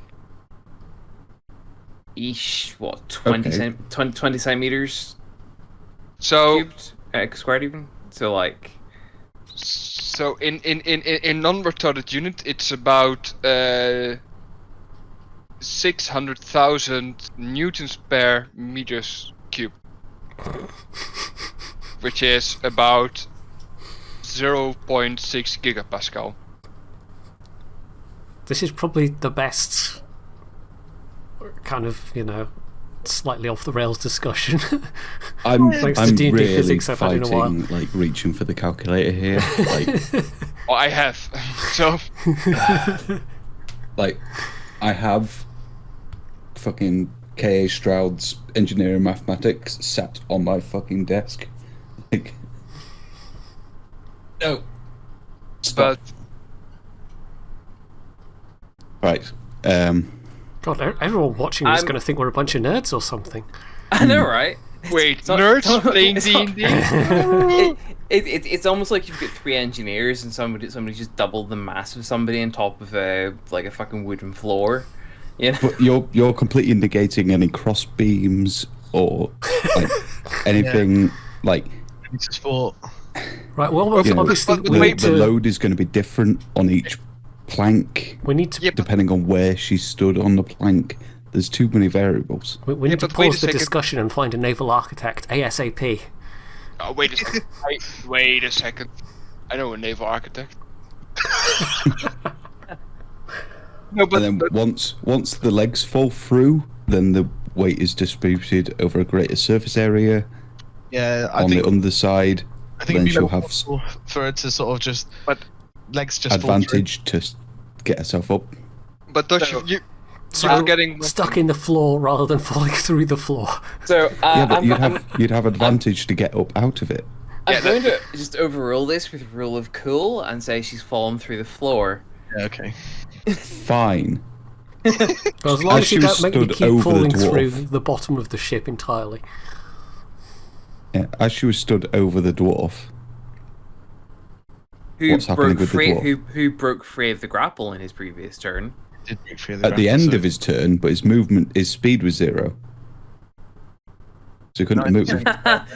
what? 20 Okay. 20 centimeters So cubed, squared even. So like, so in non-retarded unit, it's about 600,000 newtons per meters cube. which is about 0.6 gigapascal. This is probably the best kind of, slightly off the rails discussion. I'm Thanks to D&D really physics I've had in a while. fighting, like reaching for the calculator here. Like, Well, I have. So, like, I have fucking K.A. Stroud's engineering mathematics sat on my fucking desk. Like, no. Stop. but Right. God, everyone watching is going to think we're a bunch of nerds or something. I know, right? wait, It's not- nerds playing it's not- D&D? It's almost like you've got 3 engineers and somebody just doubled the mass of somebody on top of a fucking wooden floor. You know? But you're completely negating any cross beams or like anything like. It's sport. Right, well, You know, obviously, but we wait, need The to. load is going to be different on each plank, We need to. Yeah, but depending on where she stood on the plank. There's too many variables. We need to but wait a pause the second. discussion and find a naval architect ASAP. oh, wait a second. Wait a second. I know a naval architect. No, but, And then once the legs fall through, then the weight is distributed over a greater surface area. Yeah, I On think the underside, I think then it'd be she'll more have possible for her to sort of just But- legs just fall through. advantage to get herself up. but don't So- you So, you're getting stuck in the floor rather than falling through the floor. So Yeah, but I'm you'd have advantage to get up out of it. Yeah, going to just overrule this with rule of cool and say she's fallen through the floor. Yeah, okay. Fine. But as long As as you she was don't make me stood keep over the falling through dwarf. the bottom of the ship entirely. Yeah, as she was stood over the dwarf. Who What's happening broke with the free? dwarf? Who broke free of the grapple in his previous turn? Did break through At the grapple, end so- of his turn, but his speed was 0. So he couldn't No, move.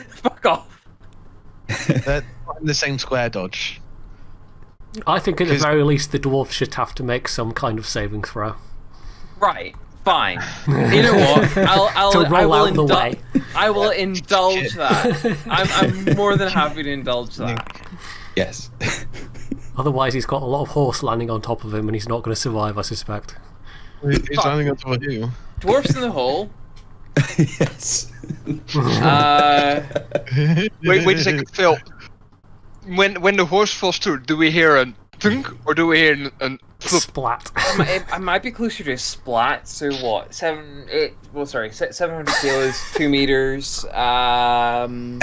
Fuck off. They're not in the same square dodge. I think at the Because- very least the dwarf should have to make some kind of saving throw. Right. Fine. You know what? To roll out the way. I will indulge that. I'm more than happy to indulge that. Yes. Otherwise, he's got a lot of horse landing on top of him and he's not going to survive, I suspect. He's landing on top of you. Dwarfs in the hole. Yes. wait a second, Phil. When the horse falls through, do we hear a thunk or do we hear a flip? Splat. I might be closer to a splat. So what? 700 kilos, 2 meters. And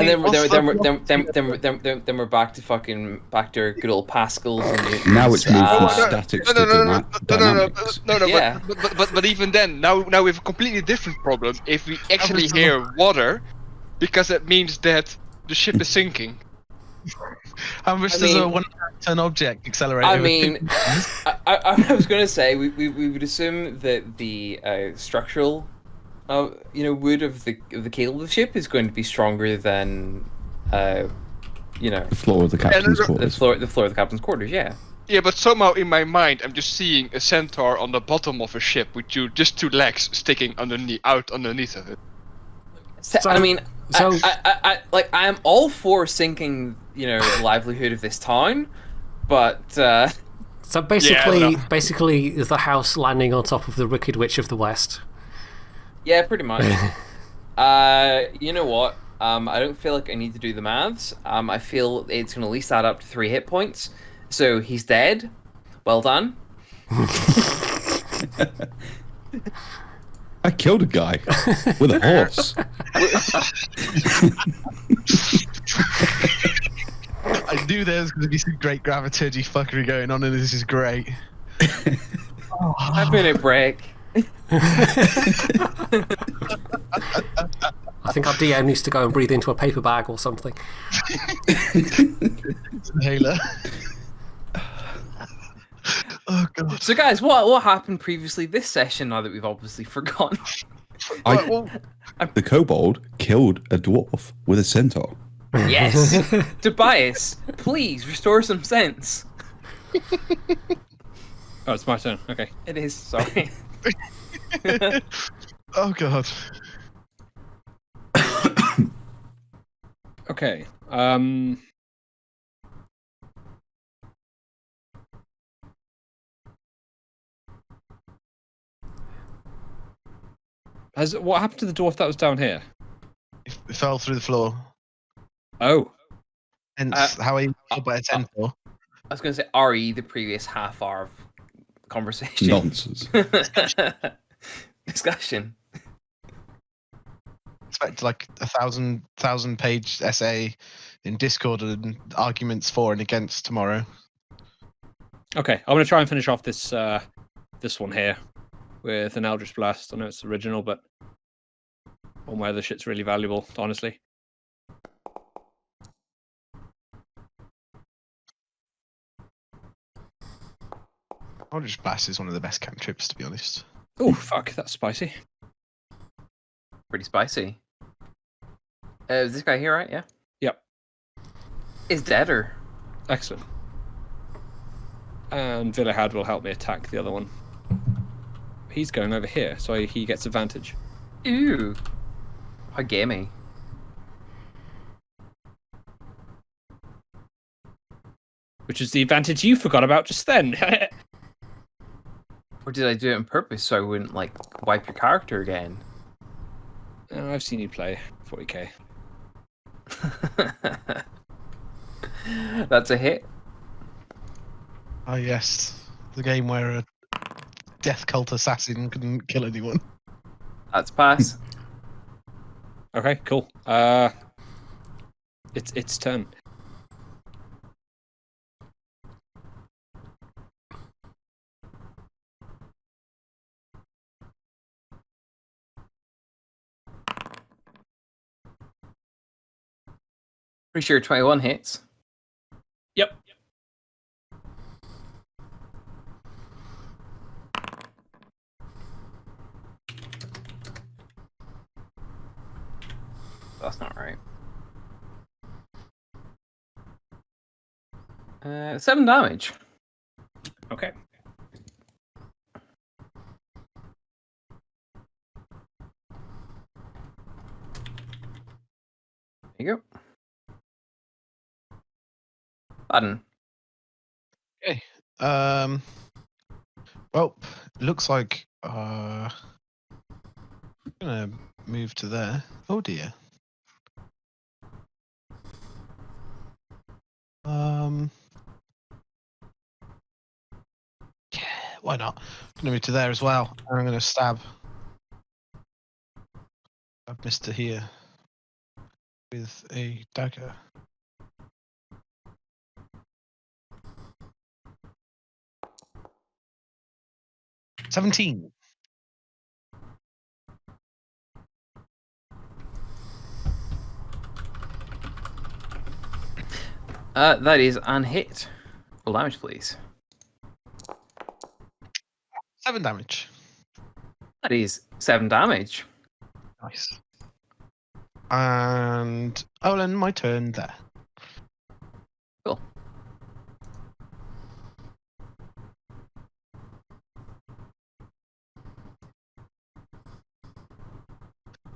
then we're back to our good old Pascals and Newtons. Now it's moved from no, statics to no, dynamics. Yeah. But even then, now we have a completely different problem. If we actually hear water, because it means that the ship is sinking. How much I does a mean- 1-ton object accelerate? I over mean, I was going to say we would assume that the structural, wood of the keel of the ship is going to be stronger than, The floor of the captain's the quarters. the floor of the captain's quarters. Yeah. Yeah, but somehow in my mind, I'm just seeing a centaur on the bottom of a ship with just 2 legs sticking out underneath of it. I mean, so- I am all for sinking, the livelihood of this town, but So basically, no. basically the house landing on top of the Wicked Witch of the West. yeah, pretty much. You know what? I don't feel like I need to do the maths. I feel it's going to at least add up to 3 hit points. So he's dead. Well done. I killed a guy with a horse. I knew there was going to be some great dramaturgy fuckery going on, and this is great. 5-minute break. I think our DM needs to go and breathe into a paper bag or something. Inhaler. Oh god. So guys, what happened previously this session? Now that we've obviously forgotten. The kobold killed a dwarf with a centaur. Yes, Tobias, please restore some sense. Oh, it's my turn. Okay. It is. Sorry. Oh god. Okay. What happened to the dwarf that was down here? It fell through the floor. Oh. Hence, how are you by a centaur? I was going to say RE the previous half hour of conversation. Nonsense. Discussion. Expect like a 1,000-page essay in Discord and arguments for and against tomorrow. Okay, I'm gonna try and finish off this this one here with an Eldritch Blast. I know it's original, but one where the shit's really valuable, honestly. Eldritch Blast is one of the best cantrips, to be honest. Oh fuck, that's spicy. Pretty spicy. Is this guy here, right? Yeah. Yep. Is deader. Excellent. And Villahad will help me attack the other one. He's going over here, so he gets advantage. Ooh. How gamey. Which is the advantage you forgot about just then. Or did I do it on purpose so I wouldn't, like, wipe your character again? I've seen you play 40k. That's a hit. Oh yes, the game where a death cult assassin couldn't kill anyone. That's pass. Okay, cool. It's turn. Pretty sure 21 hits. Yep. That's not right. 7 damage. Okay. There you go. Button. Okay. Well, looks like I'm gonna move to there. Oh dear. Yeah, why not? I'm gonna move to there as well. And I'm gonna stab Mr. here with a dagger. $17. That is unhit. Full damage, please. 7 damage. That is 7 damage. Nice. And Olin, my turn there. Cool.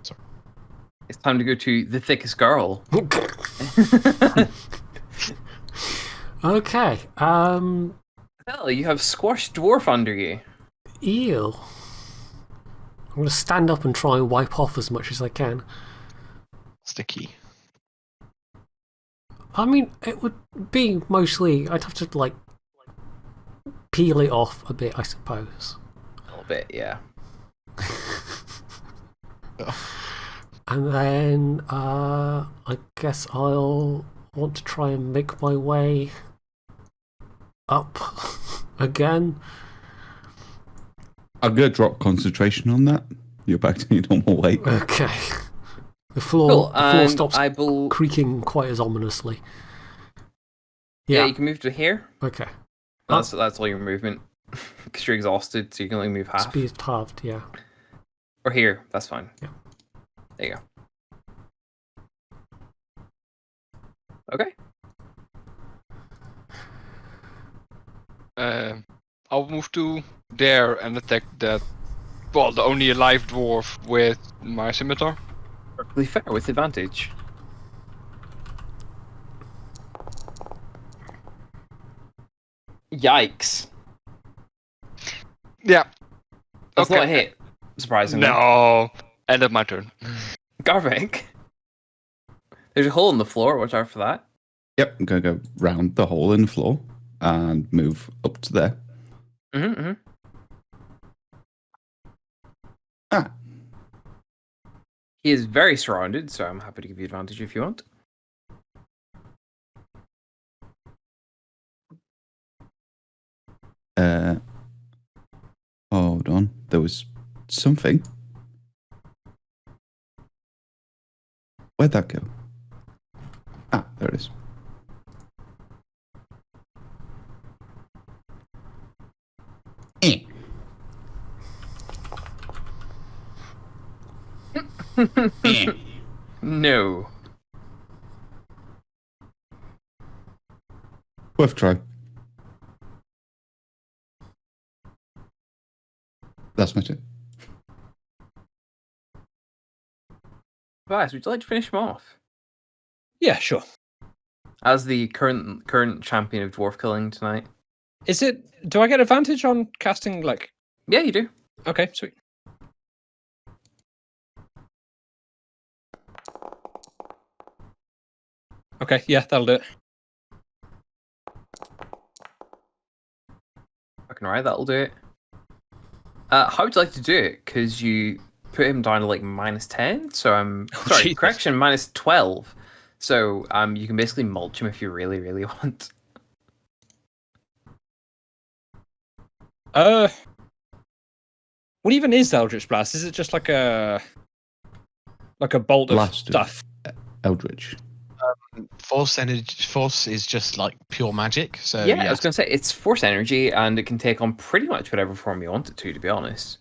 Sorry. It's time to go to the thickest girl. Okay. Hell, you have squashed dwarf under you. Eel. I'm going to stand up and try and wipe off as much as I can. Sticky. I mean, it would be mostly, I'd have to, like, peel it off a bit, I suppose. A little bit, yeah. And then, I guess I'll want to try and make my way up again. I'm going to drop concentration on that. You're back to your normal weight. Okay. The floor, Cool, the floor and stops I will... creaking quite as ominously. Yeah, you can move to here. Okay. That's all your movement. Because you're exhausted, so you can only move half. Speed halved, yeah. Or here, that's fine. Yeah. There you go. Okay. I'll move to there and attack that. Well, the only alive dwarf with my scimitar. Perfectly fair with advantage. Yikes. Yeah. That's Okay. not a hit, surprisingly. No. End of my turn. Garvik. There's a hole in the floor, watch out for that. Yep, I'm going to go round the hole in the floor and move up to there. Mm-hmm. Ah, He is very surrounded, so I'm happy to give you advantage if you want. hold on. There was something. Where'd that go? Ah, there it is. Eh. Eh. No. Worth try. That's my turn. Vice, would you like to finish him off? Yeah, sure. As the current champion of dwarf killing tonight. Is it? Do I get advantage on casting? Like, Yeah, you do. okay, sweet. Okay, yeah, that'll do it. Fucking right, that'll do it. How would you like to do it? Because you put him down to like -10, so I'm sorry, Jesus. correction, -12. So you can basically mulch him if you really, really want. What even is Eldritch Blast? Is it just like a bolt of Blast of stuff? Eldritch. Force energy. Force is just like pure magic. So Yeah, I was gonna say it's force energy, and it can take on pretty much whatever form you want it to be honest.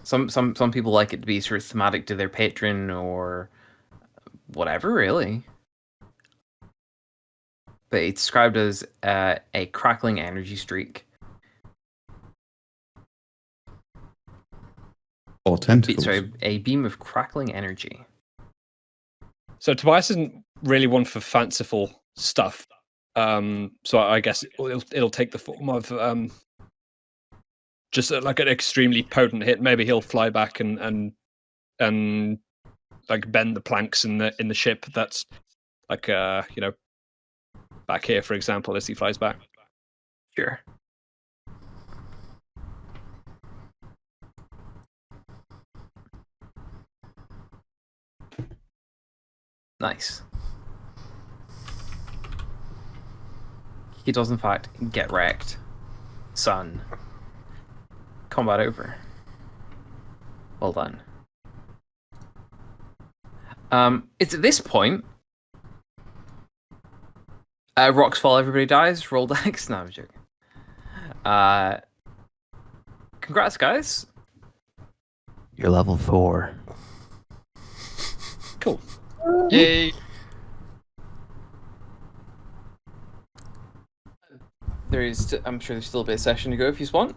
Some people like it to be sort of thematic to their patron or whatever, really. But it's described as a crackling energy streak. Or tentacles. Sorry, a beam of crackling energy. So Tobias isn't really one for fanciful stuff. So I guess it'll take the form of just like an extremely potent hit. Maybe he'll fly back and like bend the planks in the ship. That's like back here, for example, as he flies back. Sure. Nice. He does, in fact, get wrecked. Son. Combat over. Well done. It's at this point. Rocks fall, everybody dies. Roll dex. No, I'm joking. Congrats, guys. You're level 4. Cool. Yay. I'm sure there's still a bit of session to go if you want.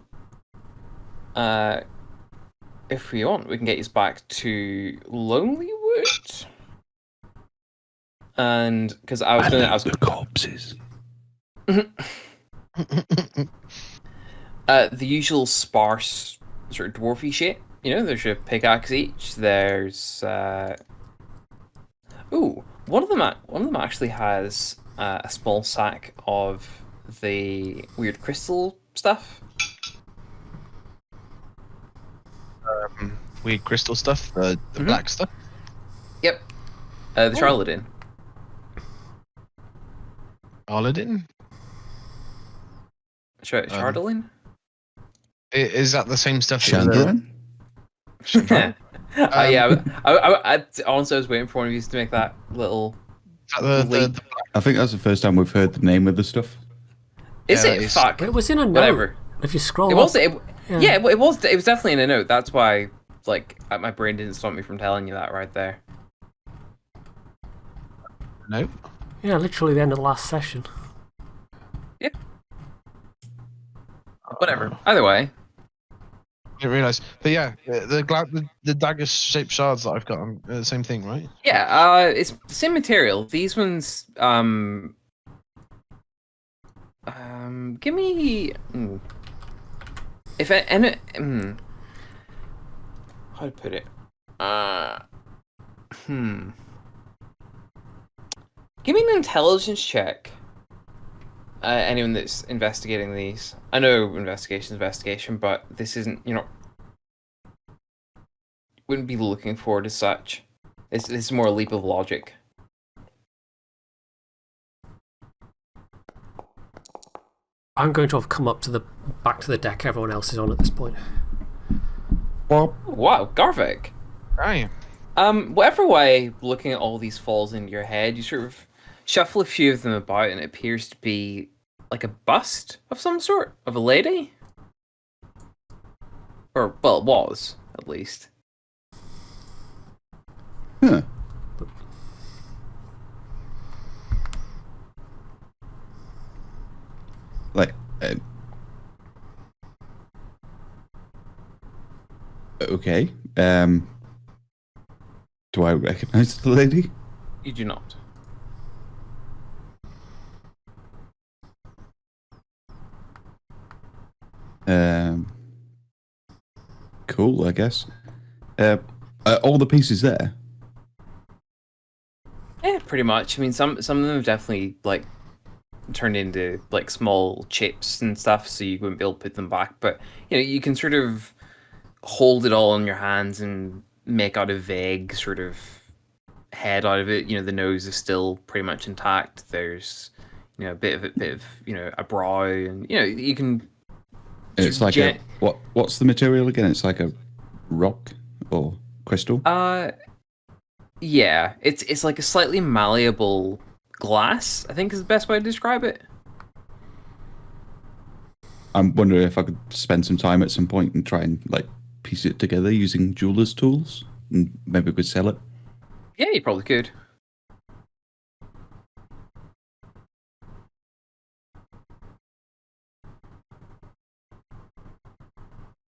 If we want, we can get you back to Lonelywood. And because I was the corpses. The usual sparse sort of dwarfy shit. You know, there's a pickaxe each. There's one of them actually has a small sack of the weird crystal stuff. Weird crystal stuff, the black stuff. Yep. The charlatan. Aladdin? Charlatan? Is that the same stuff? Chandran? Yeah. I honestly was waiting for one of you to make that little. The I think that's the first time we've heard the name of the stuff. Is Yeah, it? it's- Fuck. It was in a note. Whatever. If you scroll It up, was. It was definitely in a note. That's why, like, my brain didn't stop me from telling you that right there. no. Yeah, literally the end of the last session. Whatever. Either way. I didn't realise. But yeah, the dagger-shaped shards that I've got are the same thing, right? Yeah. It's the same material. These ones, Give me. If I, and it, how to put it? Give me an intelligence check. Anyone that's investigating these. I know investigation, but this isn't, wouldn't be looking forward as such. This is more a leap of logic. I'm going to have come up to the back to the deck everyone else is on at this point. Well, Wow, Garvik. Right. Whatever way looking at all these falls into your head, you sort of shuffle a few of them about, and it appears to be like a bust of some sort of a lady, or well, it was at least. huh. Like, okay. Do I recognize the lady? You do not. Cool, I guess. All the pieces there. Yeah, pretty much. I mean, some of them have definitely like turned into like small chips and stuff, so you wouldn't be able to put them back. But you can sort of hold it all in your hands and make out a vague sort of head out of it. The nose is still pretty much intact. There's a bit of a brow, and you can. It's like what's the material again? It's like a rock or crystal. Yeah, it's like a slightly malleable glass, I think is the best way to describe it. I'm wondering if I could spend some time at some point and try and like piece it together using jeweler's tools, and maybe we could sell it. Yeah, you probably could.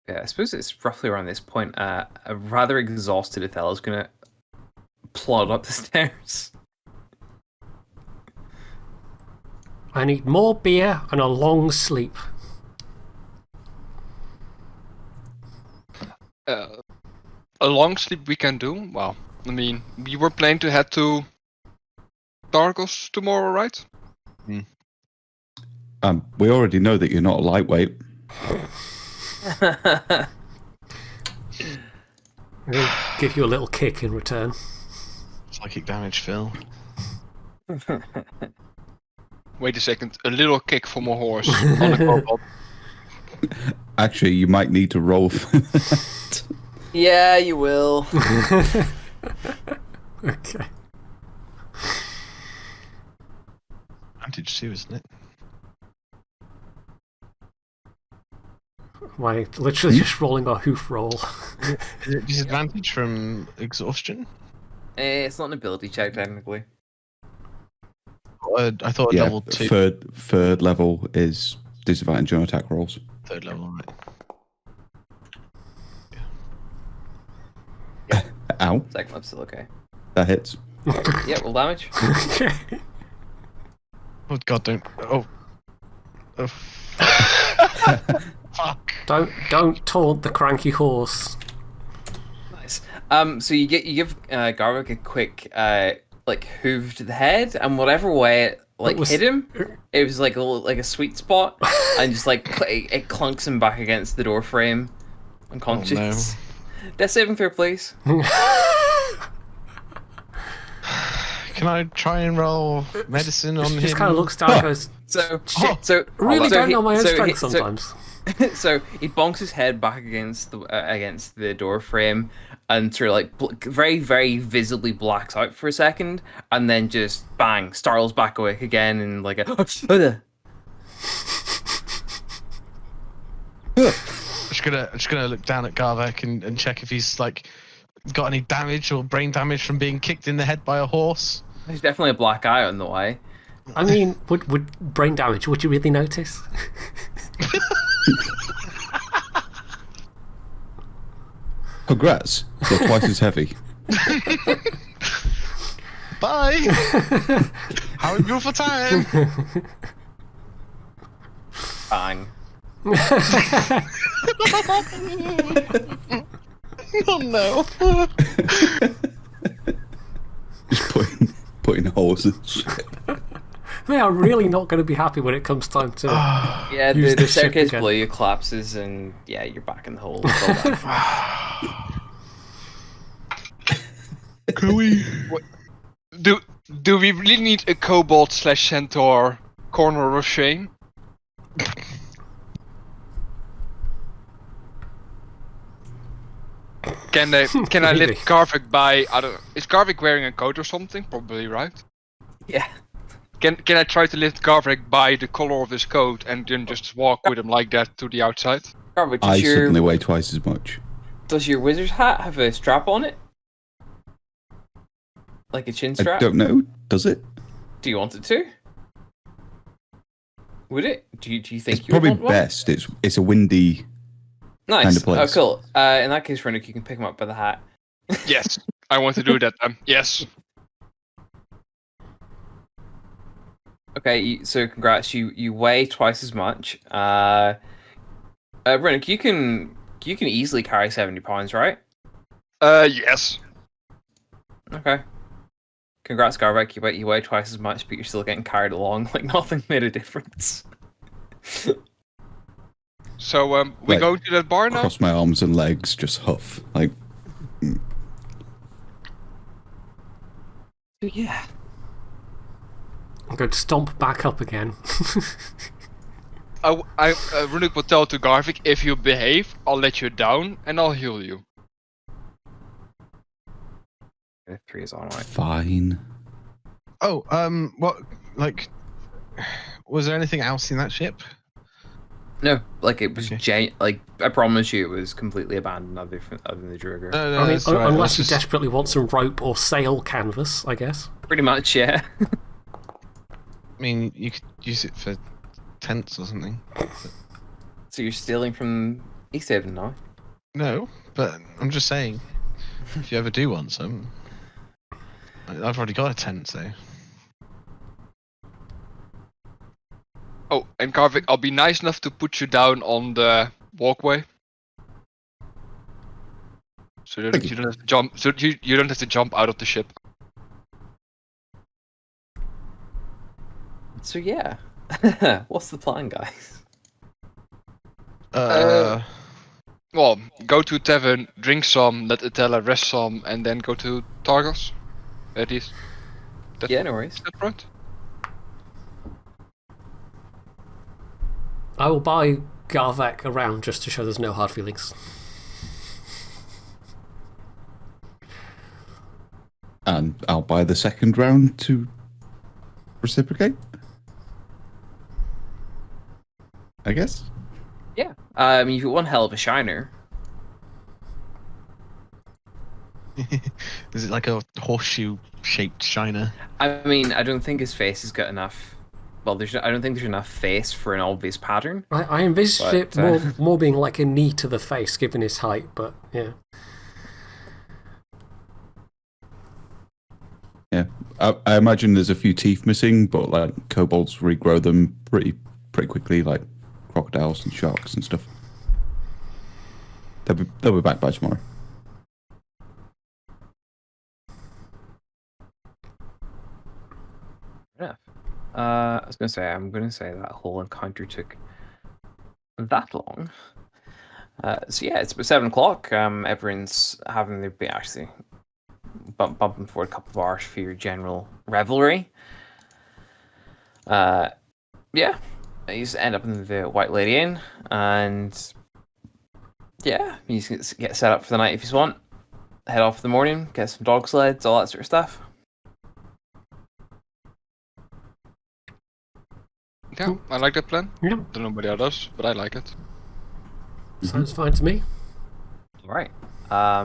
Yeah, I suppose it's roughly around this point. A rather exhausted Othello's gonna plod up the stairs. I need more beer and a long sleep. A long sleep we can do. Well, I mean, we were planning to head to Dargos tomorrow, right? We already know that you're not a lightweight. I'm going to give you a little kick in return. Psychic damage, Phil. Wait a second. A little kick from a horse on a kobold. Actually, you might need to roll for that. Yeah, you will. Okay. Advantage too, isn't it? Am I literally just rolling a hoof roll? Is it disadvantage from exhaustion? It's not an ability check, technically. I thought Yeah, level 2. third level is disadvantage on attack rolls. Third level, right. Ow, Second level's still okay. that hits. Yeah, roll damage. Oh god, don't. Oh. Fuck. Don't taunt the cranky horse. Nice. So you give Garvik a quick hoof to the head, and whatever way it hit him, it was like a sweet spot, and just it clunks him back against the door frame, unconscious. Oh, Death saving throw, please. Can I try and roll medicine on She him? just kind of looks down and goes, So really don't know my own so strength so- sometimes. So he bonks his head back against the door frame, and sort of very, very visibly blacks out for a second, and then just bang, startles back awake again, and like a. I'm just gonna look down at Garvek and check if he's got any damage or brain damage from being kicked in the head by a horse. There's definitely a black eye on the way. I mean, would brain damage, would you really notice? Congrats, you're twice as heavy. Bye! Have a beautiful time! Bang. Oh no! Just putting holes in shit. They are really not going to be happy when it comes time to. Yeah, Use the the ship staircase again. below you collapses, and yeah, you're back in the hole. It's all done. Can we? Do we really need a kobold / centaur corner of shame? Can I Maybe. lift Garvik by? I don't know. Is Garvik wearing a coat or something? Probably, right? Yeah. Can I try to lift Garvik by the collar of his coat and then just walk with him like that to the outside? Garvik, I suddenly weigh twice as much. does your wizard's hat have a strap on it? Like a chin I strap? don't know. Does it? Do you want it to? Would it? Do you think It's you would probably want one? best. It's a windy. Nice. kind of place. Oh, cool. In that case, Rennick, you can pick him up by the hat. Yes, I want to do that. Yes. Okay, so congrats. You weigh twice as much. Rennick, you can easily carry 70 pounds, right? Yes. Okay. Congrats, Garvik. You weigh twice as much, but you're still getting carried along. Like nothing made a difference. So we Like, go to that bar now. Cross my arms and legs, just huff. Like, Yeah. I'm going to stomp back up again. Runuk will tell to Garvik, if you behave, I'll let you down and I'll heal you. 3 is on, right? fine. Oh, what? Like, was there anything else in that ship? No, like it was Okay. like I promise you, it was completely abandoned other than the Druger. No, I mean, that's all right. unless you Let's just- desperately want some rope or sail canvas, I guess. Pretty much, yeah. I mean, you could use it for tents or something. So you're stealing from Easthaven now? No, but I'm just saying, if you ever do want some, I've already got a tent, so. Oh, and Garvik, I'll be nice enough to put you down on the walkway. So that Thank you don't have to jump. So you don't have to jump out of the ship. So yeah. What's the plan, guys? Well, go to tavern, drink some, let Atella rest some, and then go to Targos. That is. Yeah, no worries. Is that right? I will buy Garvek around just to show there's no hard feelings. And I'll buy the second round to reciprocate. I guess. Yeah. I mean, you've got one hell of a shiner. Is it like a horseshoe-shaped shiner? I mean, I don't think his face has got enough. Well, I don't think there's enough face for an obvious pattern. I envisaged But, it more being like a knee to the face, given his height, but yeah. Yeah, I imagine there's a few teeth missing, but like kobolds regrow them pretty quickly, like crocodiles and sharks and stuff. They'll be back by tomorrow. Enough. I was going to say, I'm going to say that whole encounter took that long. So yeah, it's about 7 o'clock. Everyone's having their bit actually bumping forward a couple of hours for your general revelry. Yeah, you just end up in the White Lady Inn, and yeah, you just get set up for the night if you want. Head off in the morning, get some dog sleds, all that sort of stuff. Yeah, I like that plan. Yep. Don't know nobody else does, but I like it. Sounds fine to me. All right. I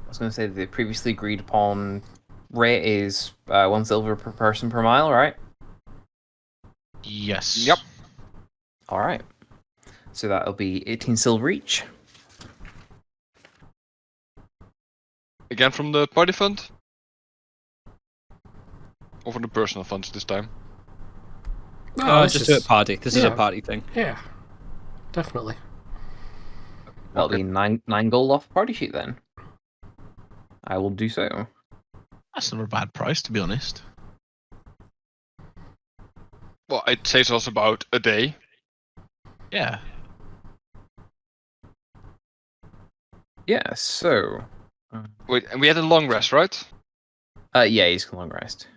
was going to say the previously agreed upon rate is 1 silver per person per mile, right? Yes. Yep. All right. So that'll be 18 silver each. Again from the party fund? Or from the personal funds this time? No, Just do it party. This is a yeah. party thing. Yeah. definitely. That'll be nine gold off the party sheet then. I will do so. That's not a bad price, to be honest. Well, it saves us about a day. Yeah. Yeah, so... Wait, and we had a long rest, right? yeah, he's a long rest.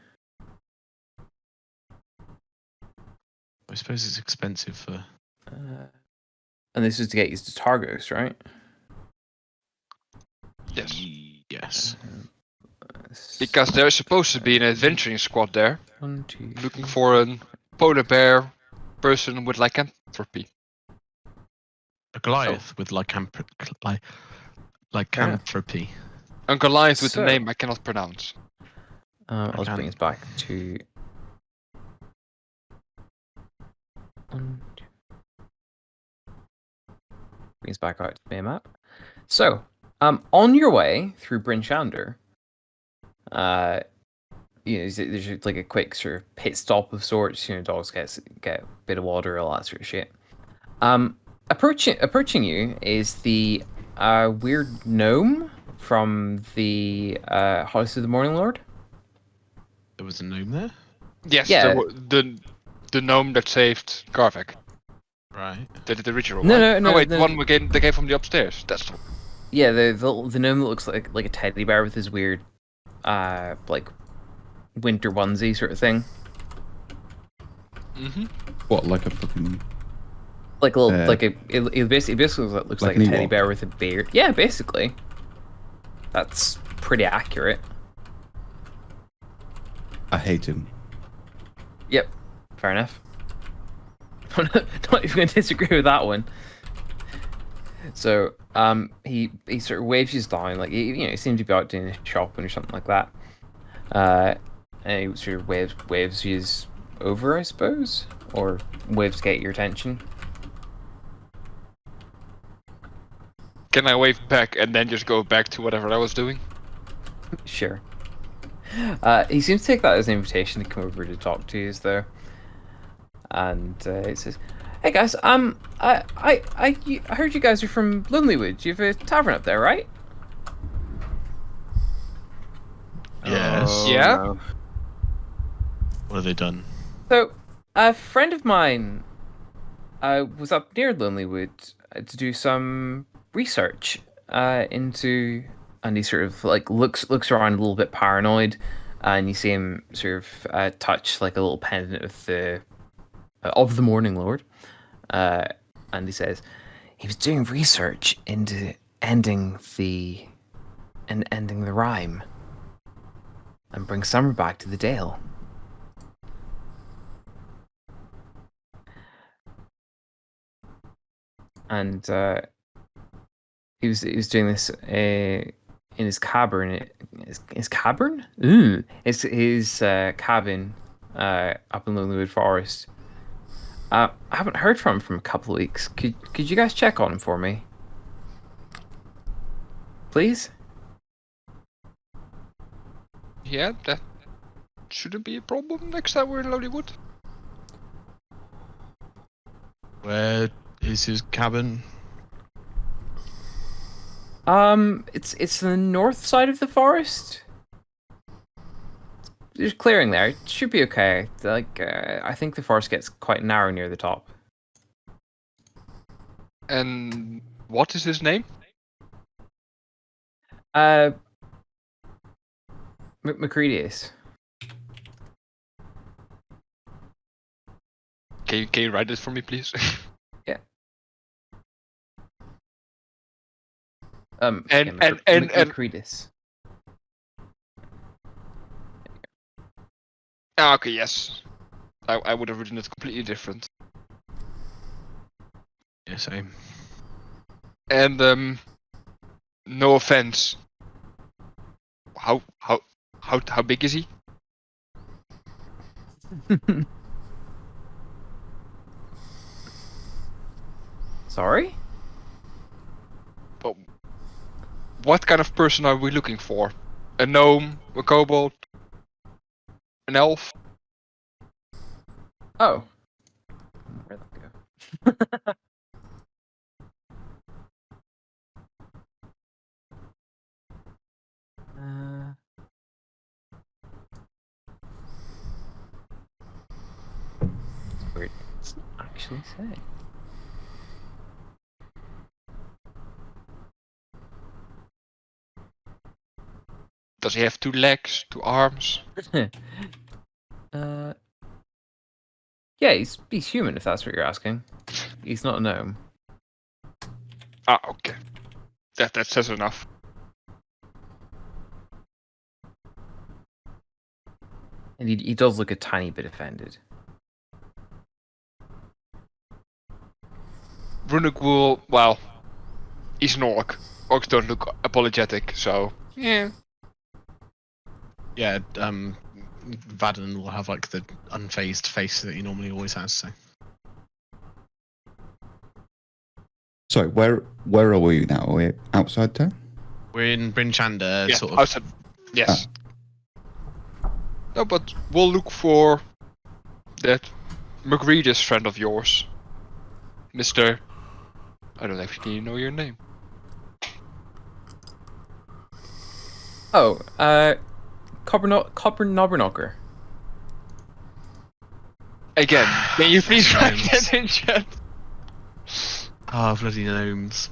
I suppose it's expensive for... And this is to get used to Targos, right? Yes. Yes. Because there's supposed to be an adventuring squad there, 1, 2, looking for a polar bear person with lycanthropy. A Goliath with lycanthropy. A Goliath with So- a name I cannot pronounce. Let's bring us back to... Bring us back out to the map. So, on your way through Bryn Shander, there's like a quick sort of pit stop of sorts. Dogs get a bit of water, all that sort of shit. Approaching you is the weird gnome from the House of the Morning Lord. There was a gnome there? Yes, Yeah. the gnome that saved Garvek. Right. The ritual. No, right? no, Oh wait, no. the one they gave from the upstairs. That's the one. Yeah, the gnome that looks like a teddy bear with his weird, like winter onesie sort of thing. Mm-hmm. What, like a fucking... Like a little, it basically looks like Like a an teddy Ewok? bear with a beard. Yeah, basically. That's pretty accurate. I hate him. Yep, fair enough. Not even going to disagree with that one. So, he sort of waves you down, like he seems to be out doing shopping or something like that. And he sort of waves you over, I suppose, or waves to get your attention. Can I wave back and then just go back to whatever I was doing? Sure. He seems to take that as an invitation to come over to talk to you, though. And he says, "Hey guys, I heard you guys are from Lonelywood. You have a tavern up there, right?" Yes. Oh, Yeah? no. What have they done? So, a friend of mine was up near Lonelywood to do some research into, and he sort of like looks around a little bit paranoid, and you see him sort of touch like a little pendant of the Morning Lord, and he says he was doing research into ending the rhyme and bring summer back to the Dale. And he was doing this in his cavern. His cavern? Ooh, it's his cabin up in Lonelywood Forest. I haven't heard from him a couple of weeks. Could you guys check on him for me, please? Yeah, that shouldn't be a problem next time we're in Lonelywood. Where is his cabin? It's the north side of the forest. There's clearing there. It should be okay. Like, I think the forest gets quite narrow near the top. And what is his name? Macredius. Can you write this for me, please? Macredius. Ah, okay, yes. I would have written it completely different. Yeah, same. And no offense. How big is he? Sorry? Well, what kind of person are we looking for? A gnome, a kobold, an elf? Oh. Where'd that go? Doesn't actually say. Does he have 2 legs, 2 arms? Yeah, he's human if that's what you're asking. He's not a gnome. Ah, okay. That says enough. And he does look a tiny bit offended. Runic will, well, he's an orc. Orcs don't look apologetic, so yeah. Yeah, Vaden will have like the unfazed face that he normally always has. So. Sorry, where are we now? Are we outside town? We're in Bryn Chanda, Yeah, sort of. outside. Yes. No, but we'll look for that Magrides friend of yours, Mr. I don't actually know your name. Oh, Copper Knobberknocker. Again, can you please write that in chat? Ah, bloody gnomes.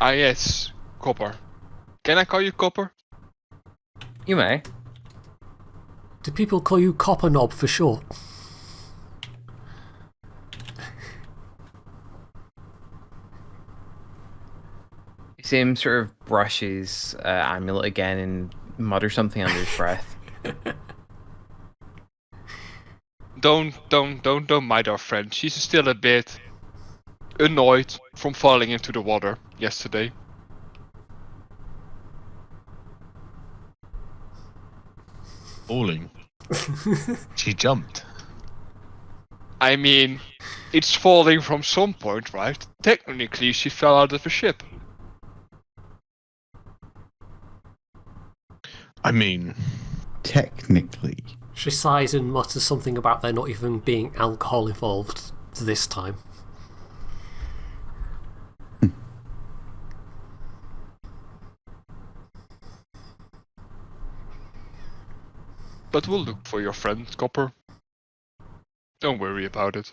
Ah yes, Copper. Can I call you Copper? You may. Do people call you Copper Knob for short? You see him sort of brush his amulet again and mutter something under his breath. Don't mind our friend. She's still a bit annoyed from falling into the water yesterday. Falling. She jumped. I mean, it's falling from some point, right? Technically, she fell out of a ship. I mean, Technically. She sighs and mutters something about there not even being alcohol involved this time. But we'll look for your friend, Copper. Don't worry about it.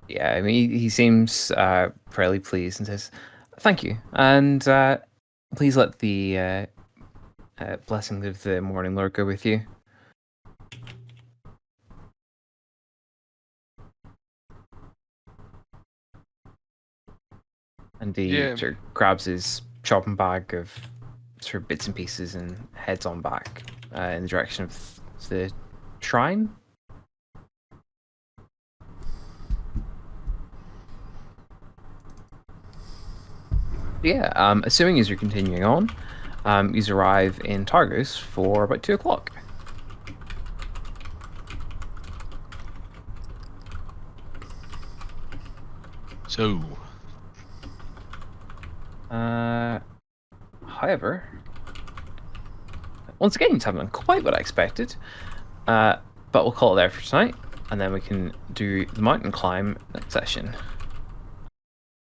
Yeah, I mean, he seems fairly pleased and says, "Thank you, and please let the blessing of the Morning Lord go with you." And he sort of grabs his shopping bag of sort of bits and pieces and heads on back in the direction of the shrine. Yeah, assuming as you're continuing on, you arrive in Targos for about 2 o'clock. so However, once again, you haven't done quite what I expected, but we'll call it there for tonight, and then we can do the mountain climb next session.